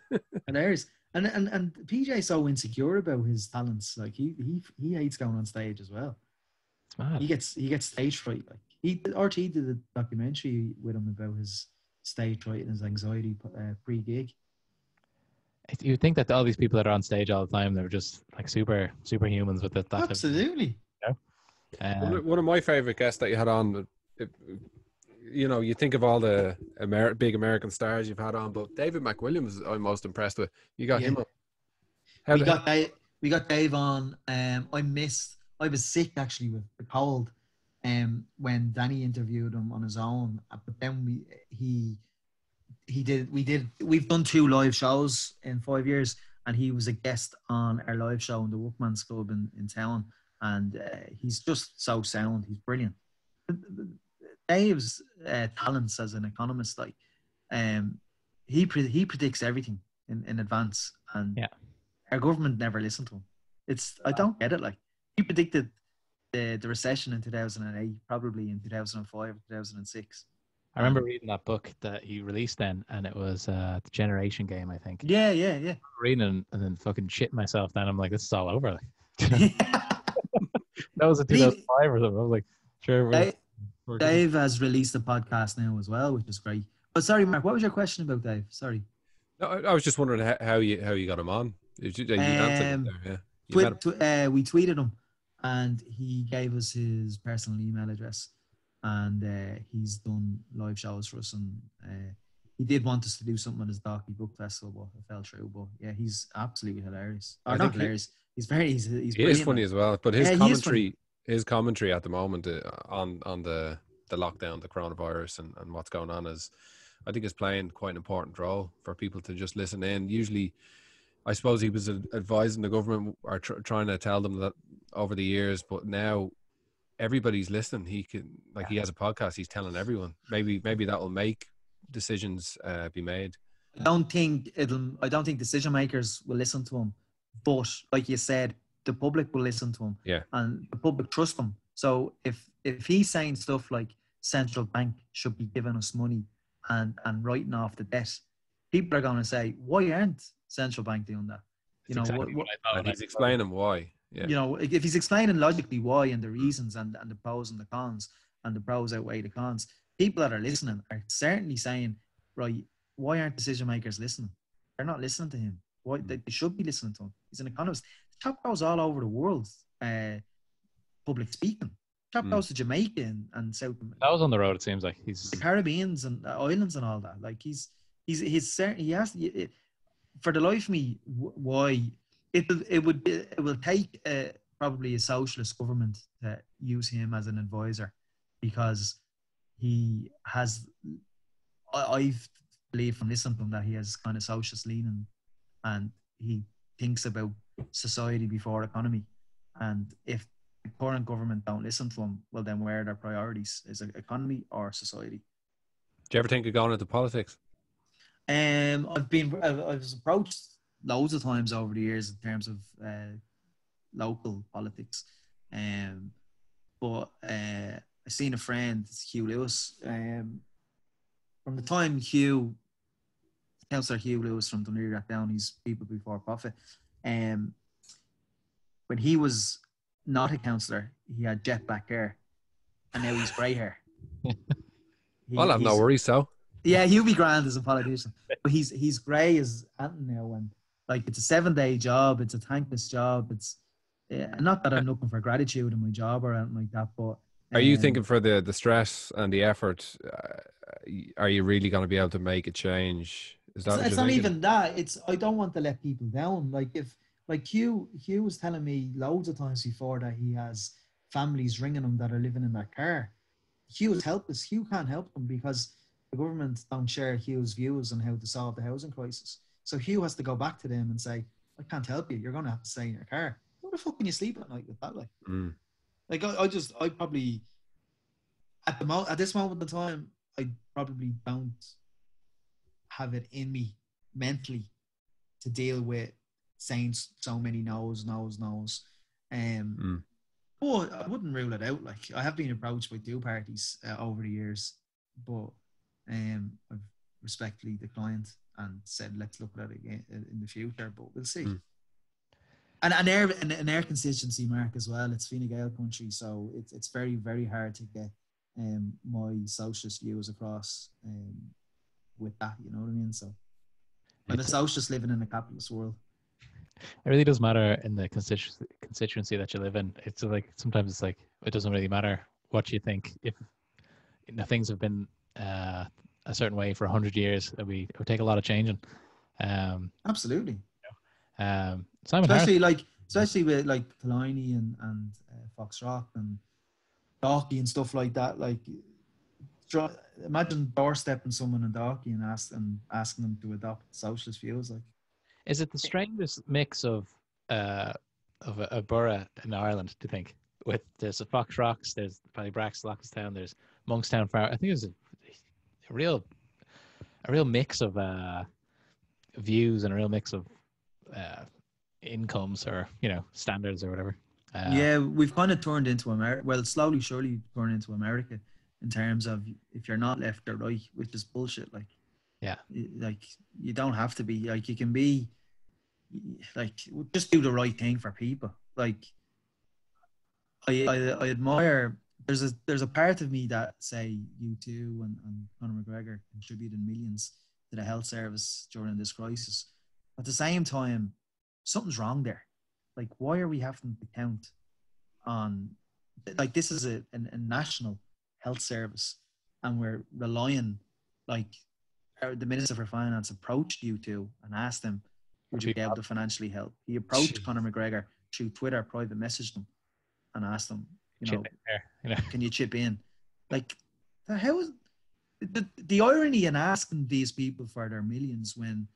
hilarious. And PJ's so insecure about his talents. Like he hates going on stage as well. It's mad. He gets stage fright. Like RT did a documentary with him about his stage fright and his anxiety pre-gig. You think that all these people that are on stage all the time, they're just like superhumans with that. Absolutely. One of my favorite guests that you had on, you know, you think of all the big American stars you've had on, but David McWilliams I'm most impressed with. You got him on. We got Dave on. I was sick actually with the cold when Danny interviewed him on his own, but then we've done 2 live shows in 5 years, and he was a guest on our live show in the Workman's Club in town, and he's just so sound. He's brilliant. Dave's talents as an economist, like he predicts everything in advance, and our government never listened to him. I don't get it. Like he predicted the recession in 2008, probably in 2005 or 2006. I remember reading that book that he released then, and it was the Generation Game, I think. Yeah. Reading and then fucking shit myself. Then I'm like, this is all over. Like, that was in 2005 or something. I was like, sure. Dave has released a podcast now as well, which is great. But sorry, Mark, what was your question about Dave? Sorry. No, I was just wondering how you got him on. You answered it there, yeah. We tweeted him, and he gave us his personal email address, and he's done live shows for us, and he did want us to do something on his Docky Book Festival, but it fell through. But yeah, he's absolutely hilarious. Or not hilarious. He's he is funny as well. But his commentary at the moment on the lockdown, the coronavirus, and what's going on I think is playing quite an important role for people to just listen in. Usually, I suppose he was advising the government or trying to tell them that over the years, but now everybody's listening. He has a podcast. He's telling everyone. Maybe that will make decisions be made. I don't think decision makers will listen to him, but like you said, the public will listen to him. Yeah, and the public trust him. So if he's saying stuff like central bank should be giving us money and writing off the debt, people are going to say, why aren't central bank doing that? And he's explaining why. Yeah. You know, if he's explaining logically why and the reasons and the pros and the cons, and the pros outweigh the cons, people that are listening are certainly saying, right, why aren't decision makers listening? They're not listening to him. Why they should be listening to him? He's an economist. The chap goes all over the world, public speaking. The chap goes to Jamaica and South. That was on the road. It seems like he's the Caribbeans and islands and all that. Like he's certain. He has for the life of me. Why it will take probably a socialist government to use him as an advisor, because he has. I've believed from listening to him that he has kind of socialist leaning, and he thinks about society before economy. And if the current government don't listen to him, well, then where are their priorities? Is it economy or society? Do you ever think of going into politics? I was approached loads of times over the years in terms of local politics, but I seen a friend, Hugh Lewis, from the time Councillor Hugh Lewis from Dunleary got down, he's People Before Profit. When he was not a councillor, he had jet black hair, and now he's grey hair. I'll have no worries, so. Yeah, he'll be grand as a politician, but he's grey as Anton now, and like it's a 7-day job, it's a thankless job, it's not that I'm looking for gratitude in my job or anything like that, but Are you thinking for the stress and the effort? Are you really going to be able to make a change? Is that what it's you're not thinking? even that. It's I don't want to let people down. Like if like Hugh was telling me loads of times before that he has families ringing him that are living in their car. Hugh is helpless. Hugh can't help them because the government don't share Hugh's views on how to solve the housing crisis. So Hugh has to go back to them and say, I can't help you. You're going to have to stay in your car. How the fuck can you sleep at night with that? Like I probably, at this moment in time, I probably don't have it in me mentally to deal with saying so many no's. But I wouldn't rule it out. Like I have been approached by two parties over the years, but I've respectfully declined and said let's look at it again in the future. But we'll see. And their constituency, Mark, as well. It's Fine Gael country, so it's very very hard to get my socialist views across with that. You know what I mean? So I'm a socialist living in a capitalist world. It really does matter in the constituency that you live in. It's like sometimes it's like it doesn't really matter what you think if things have been a certain way for 100 years. It would take a lot of changing. Absolutely. Simon especially with like Killiney and Fox Rock and Dalkey and stuff like that. Like, imagine doorstepping someone in Dalkey and asking them to adopt socialist views. Like, is it the strangest mix of a borough in Ireland? Do you think? There's the Fox Rocks, there's Ballybrax, Lockstown, there's Monkstown Farm. I think there's a real mix of views and a real mix of incomes or standards or whatever. Yeah, we've kind of turned into America. Well, slowly, surely turned into America in terms of if you're not left or right, which is bullshit. Like, yeah, like you don't have to be. Like, you can be. Like, just do the right thing for people. Like, I admire. There's a part of me that say U2 and Conor McGregor contributed millions to the health service during this crisis. At the same time, something's wrong there. Like, why are we having to count on, like, this is a national health service and we're relying, like, the Minister for Finance approached U2 and asked him, would you be able to financially help? He approached Conor McGregor through Twitter, private messaged him and asked him, can you chip in? Like, how is the irony in asking these people for their millions when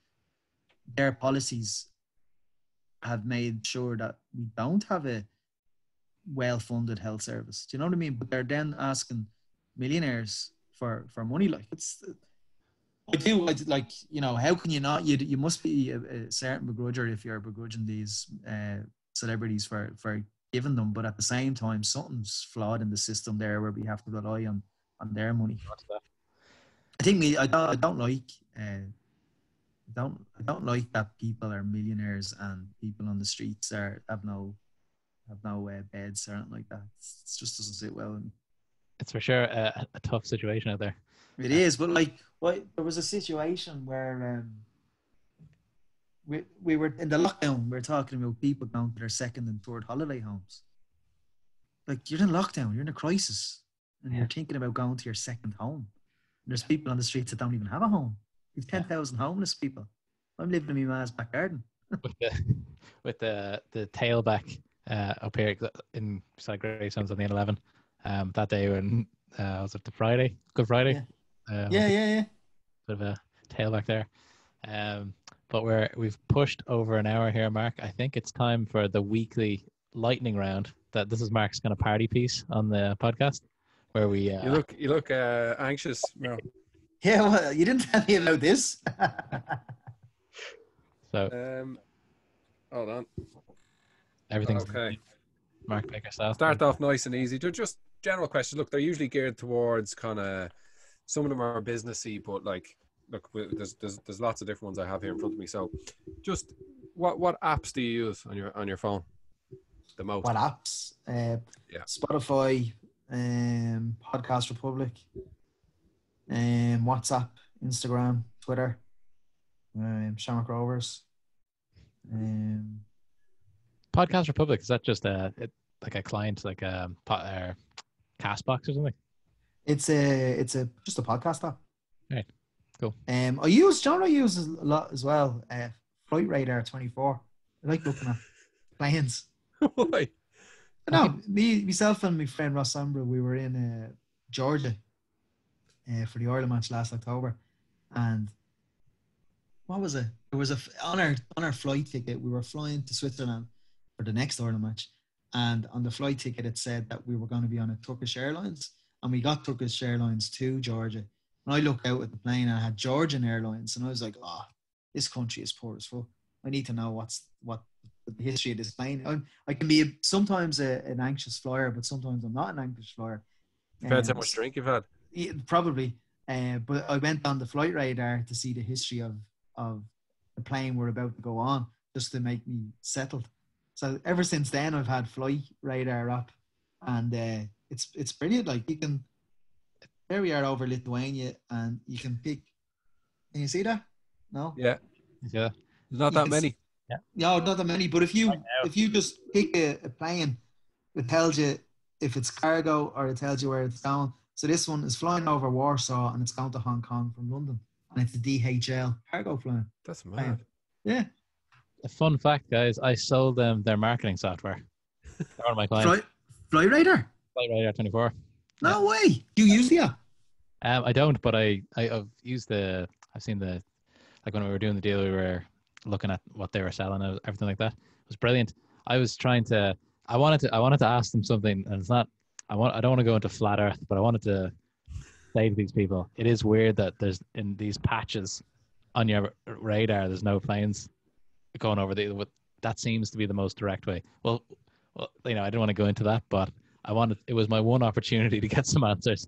their policies have made sure that we don't have a well-funded health service. Do you know what I mean? But they're then asking millionaires for money. Like, how can you not? You must be a certain begrudger if you're begrudging these celebrities for giving them. But at the same time, something's flawed in the system there where we have to rely on their money. I think I don't like. I don't like that people are millionaires and people on the streets have no beds or anything like that. It just doesn't sit well with me. It's for sure a tough situation out there. It is, but like, there was a situation where we were in the lockdown. We were talking about people going to their second and third holiday homes. Like, you're in lockdown, you're in a crisis, and you're thinking about going to your second home. And there's people on the streets that don't even have a home. You've 10,000 homeless people. I'm living in my man's back garden. with the tailback up here in beside Greystones on the N11 that day when was it the Friday? Good Friday? Yeah. Bit of a tailback there. But we've pushed over an hour here, Mark. I think it's time for the weekly lightning round. This is Mark's kind of party piece on the podcast where we you look anxious, Merrill. Yeah, well, you didn't tell me about this. So, hold on. Everything's okay. Mark, pick yourself. Start off nice and easy. They're just general questions. Look, they're usually geared towards kind of, some of them are businessy, but like, look, there's lots of different ones I have here in front of me. So, just what apps do you use on your phone the most? What apps? Spotify, Podcast Republic. WhatsApp, Instagram, Twitter, Shamrock Rovers. Podcast Republic, is that just like a client, like a Castbox or something? It's just a podcast app. Right. Cool. I use a lot as well. Flight Radar 24. I like looking at planes. Why? No, myself and my friend Ross Sombra, we were in Georgia for the Ireland match last October, and what was it? There was on our flight ticket, we were flying to Switzerland for the next Ireland match, and on the flight ticket it said that we were going to be on a Turkish Airlines, and we got Turkish Airlines to Georgia. And I looked out at the plane and I had Georgian Airlines, and I was like, oh, this country is poor as fuck. I need to know what the history of this plane. I can be sometimes an anxious flyer, but sometimes I'm not an anxious flyer. Depends how much drink you've had. Yeah, probably. But I went on the Flight Radar to see the history of the plane we're about to go on, just to make me settled. So ever since then, I've had Flight Radar up, and it's brilliant. Like, you can, there we are over Lithuania, and you can pick. Can you see that? No. Yeah. Yeah. There's not that many. Yeah. No, not that many. But if you just pick a plane, it tells you if it's cargo or it tells you where it's going. So this one is flying over Warsaw and it's going to Hong Kong from London, and it's a DHL cargo plane. That's mad. Yeah. A fun fact, guys, I sold them their marketing software. They're one of my clients. Flight Radar? Flight Radar 24. No way. Do you use the app? I don't, but I've used I've seen like when we were doing the deal, we were looking at what they were selling and everything like that. It was brilliant. I wanted to ask them something, and it's not, I don't want to go into flat earth, but I wanted to say to these people, it is weird that there's, in these patches on your radar, there's no planes going over that seems to be the most direct way. Well, I didn't want to go into that, but it was my one opportunity to get some answers.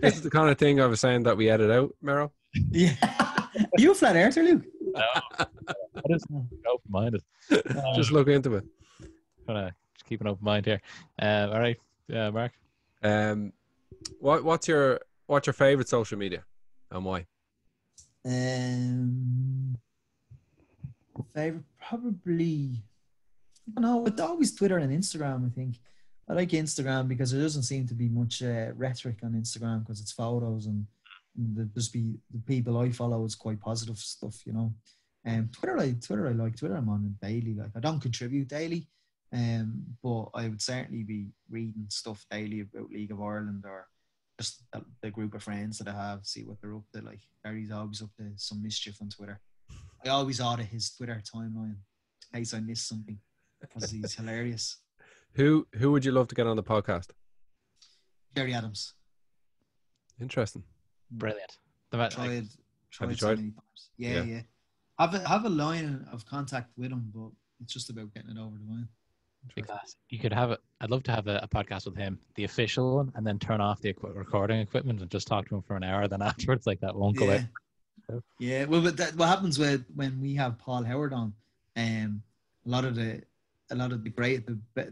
This is the kind of thing I was saying that we edit out, Mero. Yeah. Are you a flat earther, Luke? No. I just open-minded. Just look into it. Just keep an open mind here. All right, Mark. What's your favorite social media and why? Favorite, probably, I don't know, it's always Twitter and Instagram. I think I like Instagram because there doesn't seem to be much rhetoric on Instagram, because it's photos and the people I follow is quite positive stuff, Twitter I like. Twitter I'm on daily. Like, I don't contribute daily, but I would certainly be reading stuff daily about League of Ireland, or just the group of friends that I have, see what they're up to. Like, Gary's always up to some mischief on Twitter. I always audit his Twitter timeline in case I miss something, because he's hilarious. Who would you love to get on the podcast? Gary Adams. Interesting. Brilliant. Tried Have you so tried? many times. Yeah. Have a line of contact with him, but it's just about getting it over the line. Because you could have I'd love to have a podcast with him, the official one, and then turn off the recording equipment and just talk to him for an hour. Then afterwards, like, that won't go out. Yeah. Well, but what happens when we have Paul Howard on? A lot of the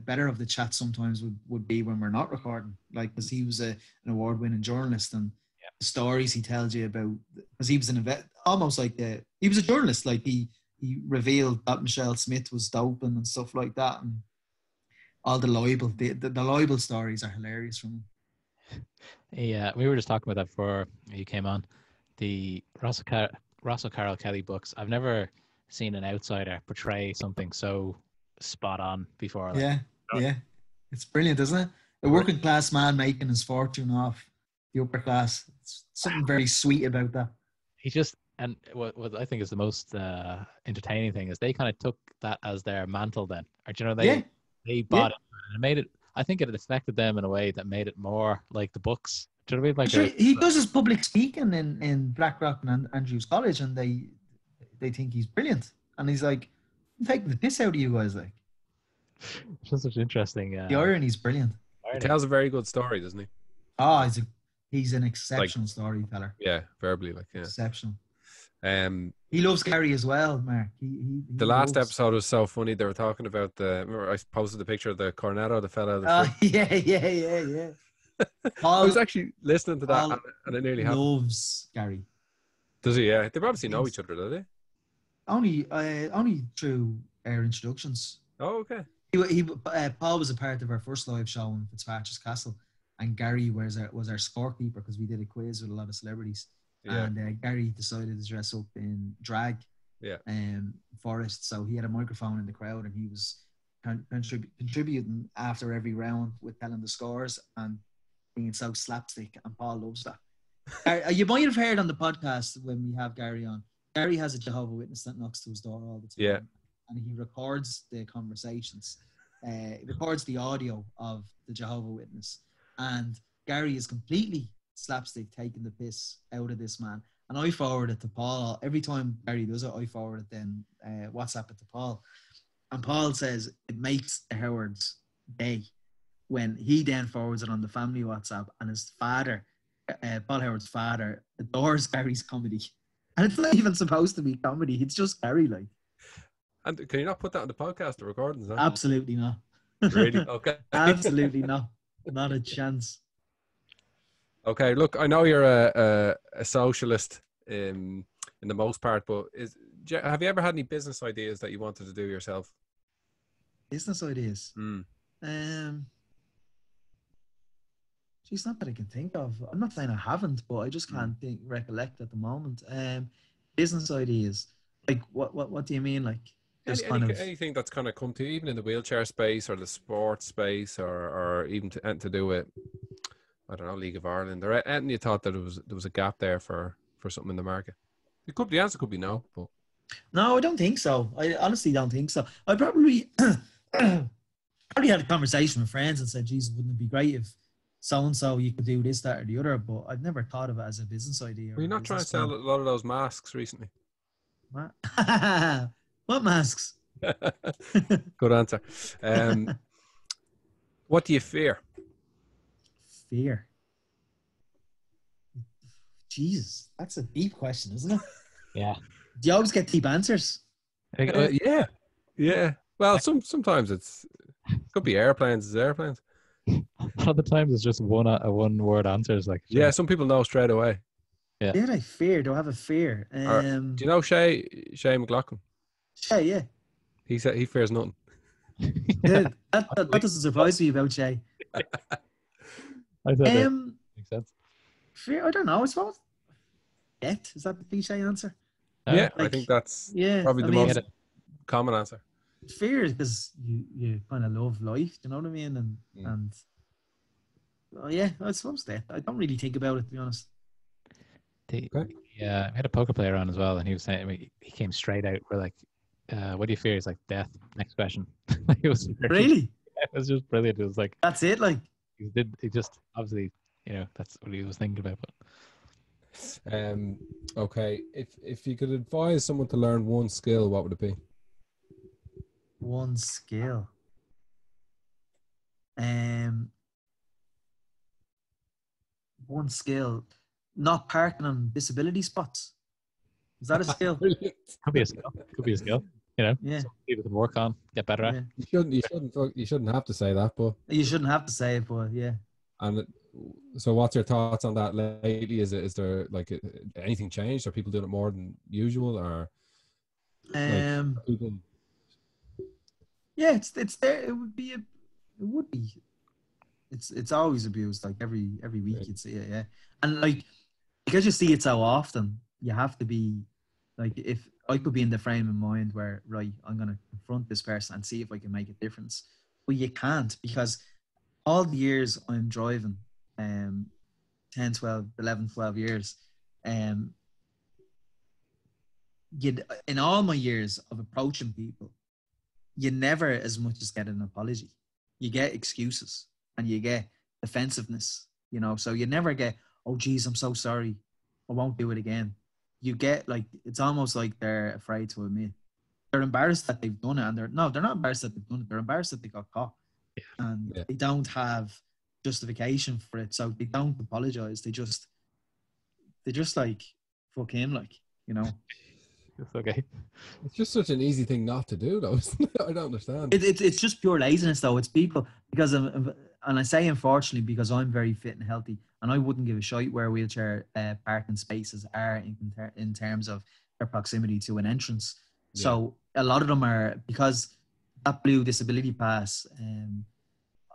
better of the chat sometimes would be when we're not recording, like, because he was an award-winning journalist, and the stories he tells you about, because he was almost like he was a journalist. Like, he revealed that Michelle Smith was doping and stuff like that, and all the libel stories are hilarious from him. Yeah, we were just talking about that before you came on. The Russell Carroll Kelly books. I've never seen an outsider portray something so spot on before. Like, yeah, it's brilliant, isn't it? A working class man making his fortune off the upper class. It's something very sweet about that. He just, and what I think is the most entertaining thing is they kind of took that as their mantle then, or they bought it and made it. I think it affected them in a way that made it more like the books. Do you know what I mean? Like, he does his public speaking in Blackrock and Andrews College, and they think he's brilliant, and he's like, I'm taking the piss out of you guys, like. It's just such interesting. The irony's brilliant. He tells a very good story, doesn't he? Oh, he's an exceptional storyteller. Yeah, verbally, like, yeah. Exceptional. He loves Gary as well, Mark. The last episode was so funny. They were talking about remember I posted the picture of the Cornetto, the fella. Yeah. I was actually listening to that, and it nearly happened. Loves Gary. Does he? Yeah, they obviously know each other, do they? Only through our introductions. Oh, okay. Paul was a part of our first live show in Fitzpatrick's Castle, and Gary was our scorekeeper because we did a quiz with a lot of celebrities. Yeah. And Gary decided to dress up in drag. Yeah. Forest. So he had a microphone in the crowd, and he was contributing after every round with telling the scores and being so slapstick. And Paul loves that. You might have heard on the podcast when we have Gary on. Gary has a Jehovah's Witness that knocks to his door all the time. Yeah. And he records the conversations. He records the audio of the Jehovah's Witness. And Gary is completely slapstick taking the piss out of this man. And I forward it to Paul. Every time Gary does it, I forward it then WhatsApp it to Paul. And Paul says it makes Howard's day when he then forwards it on the family WhatsApp, and his father, Paul Howard's father, adores Gary's comedy. And it's not even supposed to be comedy. It's just Gary, like. And can you not put that on the podcast, the recordings? Huh? Absolutely not. Really? Okay. Absolutely not. Not a chance. Okay, look, I know you're a socialist in the most part, but have you ever had any business ideas that you wanted to do yourself? Business ideas? Geez, not that I can think of. I'm not saying I haven't, but I just can't recollect at the moment. Business ideas, like what do you mean? Like anything that's kind of come to you, even in the wheelchair space or the sports space, or even to do with, I don't know, League of Ireland, or anything you thought that there was a gap there for something in the market? The answer could be no, but no, I don't think so. I honestly don't think so. I probably had a conversation with friends and said, "Geez, wouldn't it be great if so-and-so you could do this, that, or the other?" But I've never thought of it as a business idea. Were you not trying to sell a lot of those masks recently? What masks? Good answer. What do you fear? Fear. Jesus, that's a deep question, isn't it? Yeah. Do you always get deep answers? Yeah. Well, sometimes it could be airplanes. It's airplanes. A lot of the times it's just one word answers. Like, yeah, some people know straight away. Yeah. Did I fear? Do I have a fear? Do you know Shay McLaughlin? Shay, yeah. He said he fears nothing. Yeah, that doesn't surprise me about Shay. I thought that makes sense. Fear? I don't know. I suppose death. Is that the cliche answer? Yeah, I think that's probably the most common answer. Fear is because you kind of love life. Do you know what I mean? And well, yeah, I suppose that. I don't really think about it, to be honest. Yeah, I had a poker player on as well, and he was saying, he came straight out. We're like, what do you fear? He's like, death. Next question. It was really? It was just brilliant. It was like, that's it. Like, he just obviously, that's what he was thinking about. But okay, if you could advise someone to learn one skill, what would it be? One skill. One skill. Not parking on disability spots. Is that a skill? Could be a skill. Yeah. People can work on, get better at. You shouldn't have to say that, but you shouldn't have to say it, but yeah. And so, what's your thoughts on that lately? Is there like anything changed? Are people doing it more than usual, or people? Yeah, it's there. It would be. It's always abused. Like every week, you'd see it. Yeah, and like because you see it so often, you have to be like, if I could be in the frame of mind where, right, I'm going to confront this person and see if I can make a difference. But you can't, because all the years I'm driving, 10, 12, 11, 12 years, in all my years of approaching people, you never as much as get an apology. You get excuses and you get defensiveness, so you never get, oh, geez, I'm so sorry, I won't do it again. You get like, it's almost like they're afraid to admit. They're embarrassed that they've done it, and they're not embarrassed that they've done it. They're embarrassed that they got caught, and they don't have justification for it, so they don't apologize. They just like, fuck him, like, It's okay. It's just such an easy thing not to do, though. Isn't it? I don't understand. It's just pure laziness, though. It's people, because and I say unfortunately because I'm very fit and healthy, and I wouldn't give a shite where wheelchair parking spaces are in terms of their proximity to an entrance. Yeah. So a lot of them are, because that blue disability pass,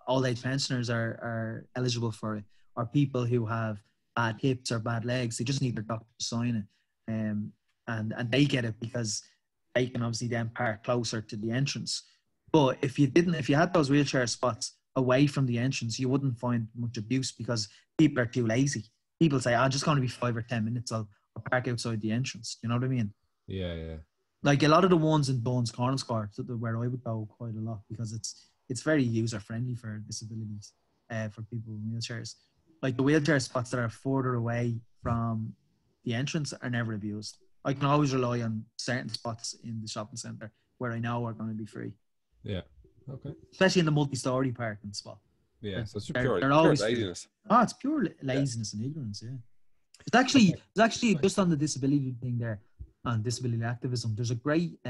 old age pensioners are eligible for it, or people who have bad hips or bad legs. They just need their doctor to sign it, and they get it because they can obviously then park closer to the entrance. But if you had those wheelchair spots away from the entrance, you wouldn't find much abuse because people are too lazy. People say, "I'm just going to be 5 or 10 minutes. I'll park outside the entrance." You know what I mean? Yeah. Like a lot of the ones in Dunn's Corner Square, where I would go quite a lot, because it's very user friendly for disabilities, for people in wheelchairs. Like the wheelchair spots that are further away from the entrance are never abused. I can always rely on certain spots in the shopping centre where I know are going to be free. Yeah. Okay. Especially in the multi-story parking spot. Yeah. So it's They're pure always laziness. Oh, it's pure laziness and ignorance. Yeah. It's actually just on the disability thing there, on disability activism. There's a great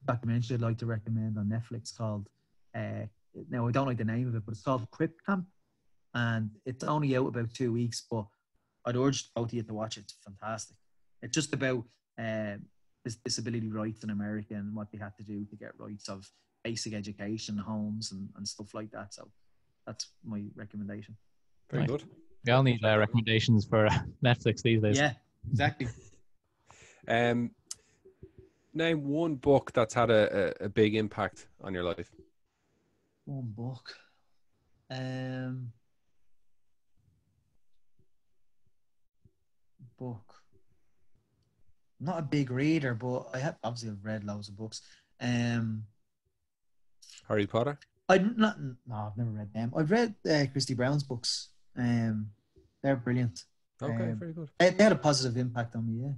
documentary I'd like to recommend on Netflix called. Now I don't like the name of it, but it's called Crip Camp, and it's only out about 2 weeks. But I'd urge both of you to watch it. It's fantastic. It's just about disability rights in America and what they had to do to get rights of basic education, homes, and stuff like that. So that's my recommendation. Very good. We all need recommendations for Netflix these days. Yeah, exactly. Name one book that's had a big impact on your life. One book. Book. I'm not a big reader, but I've read loads of books. Harry Potter? I've never read them. I've read Christy Brown's books. They're brilliant. Okay, very good. They had a positive impact on me, yeah.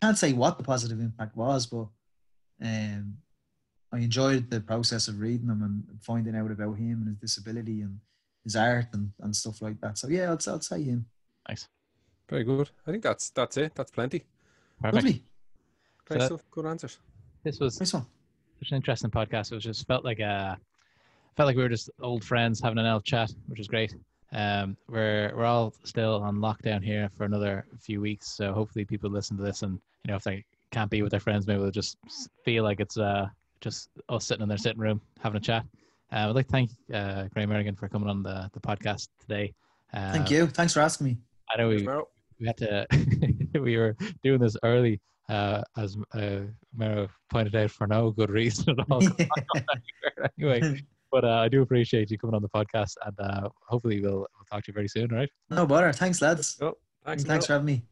Can't say what the positive impact was, but I enjoyed the process of reading them and finding out about him and his disability and his art and stuff like that. So yeah, I'll say him. Nice. Very good. I think that's it. That's plenty. Perfect. Lovely. Great stuff. Good answers. This was Nice one. such an interesting podcast. It was just felt like we were just old friends having an old chat, which is great. We're all still on lockdown here for another few weeks, so hopefully people listen to this, and if they can't be with their friends, maybe they'll just feel like it's just us sitting in their sitting room having a chat. I'd like to thank Graham Merrigan for coming on the podcast today. Thank you. Thanks for asking me. I know we had to we were doing this early, as Mero pointed out, for no good reason at all. Anyway, but I do appreciate you coming on the podcast, and hopefully we'll talk to you very soon. All right? No bother. Thanks, lads. Oh, thanks for having me.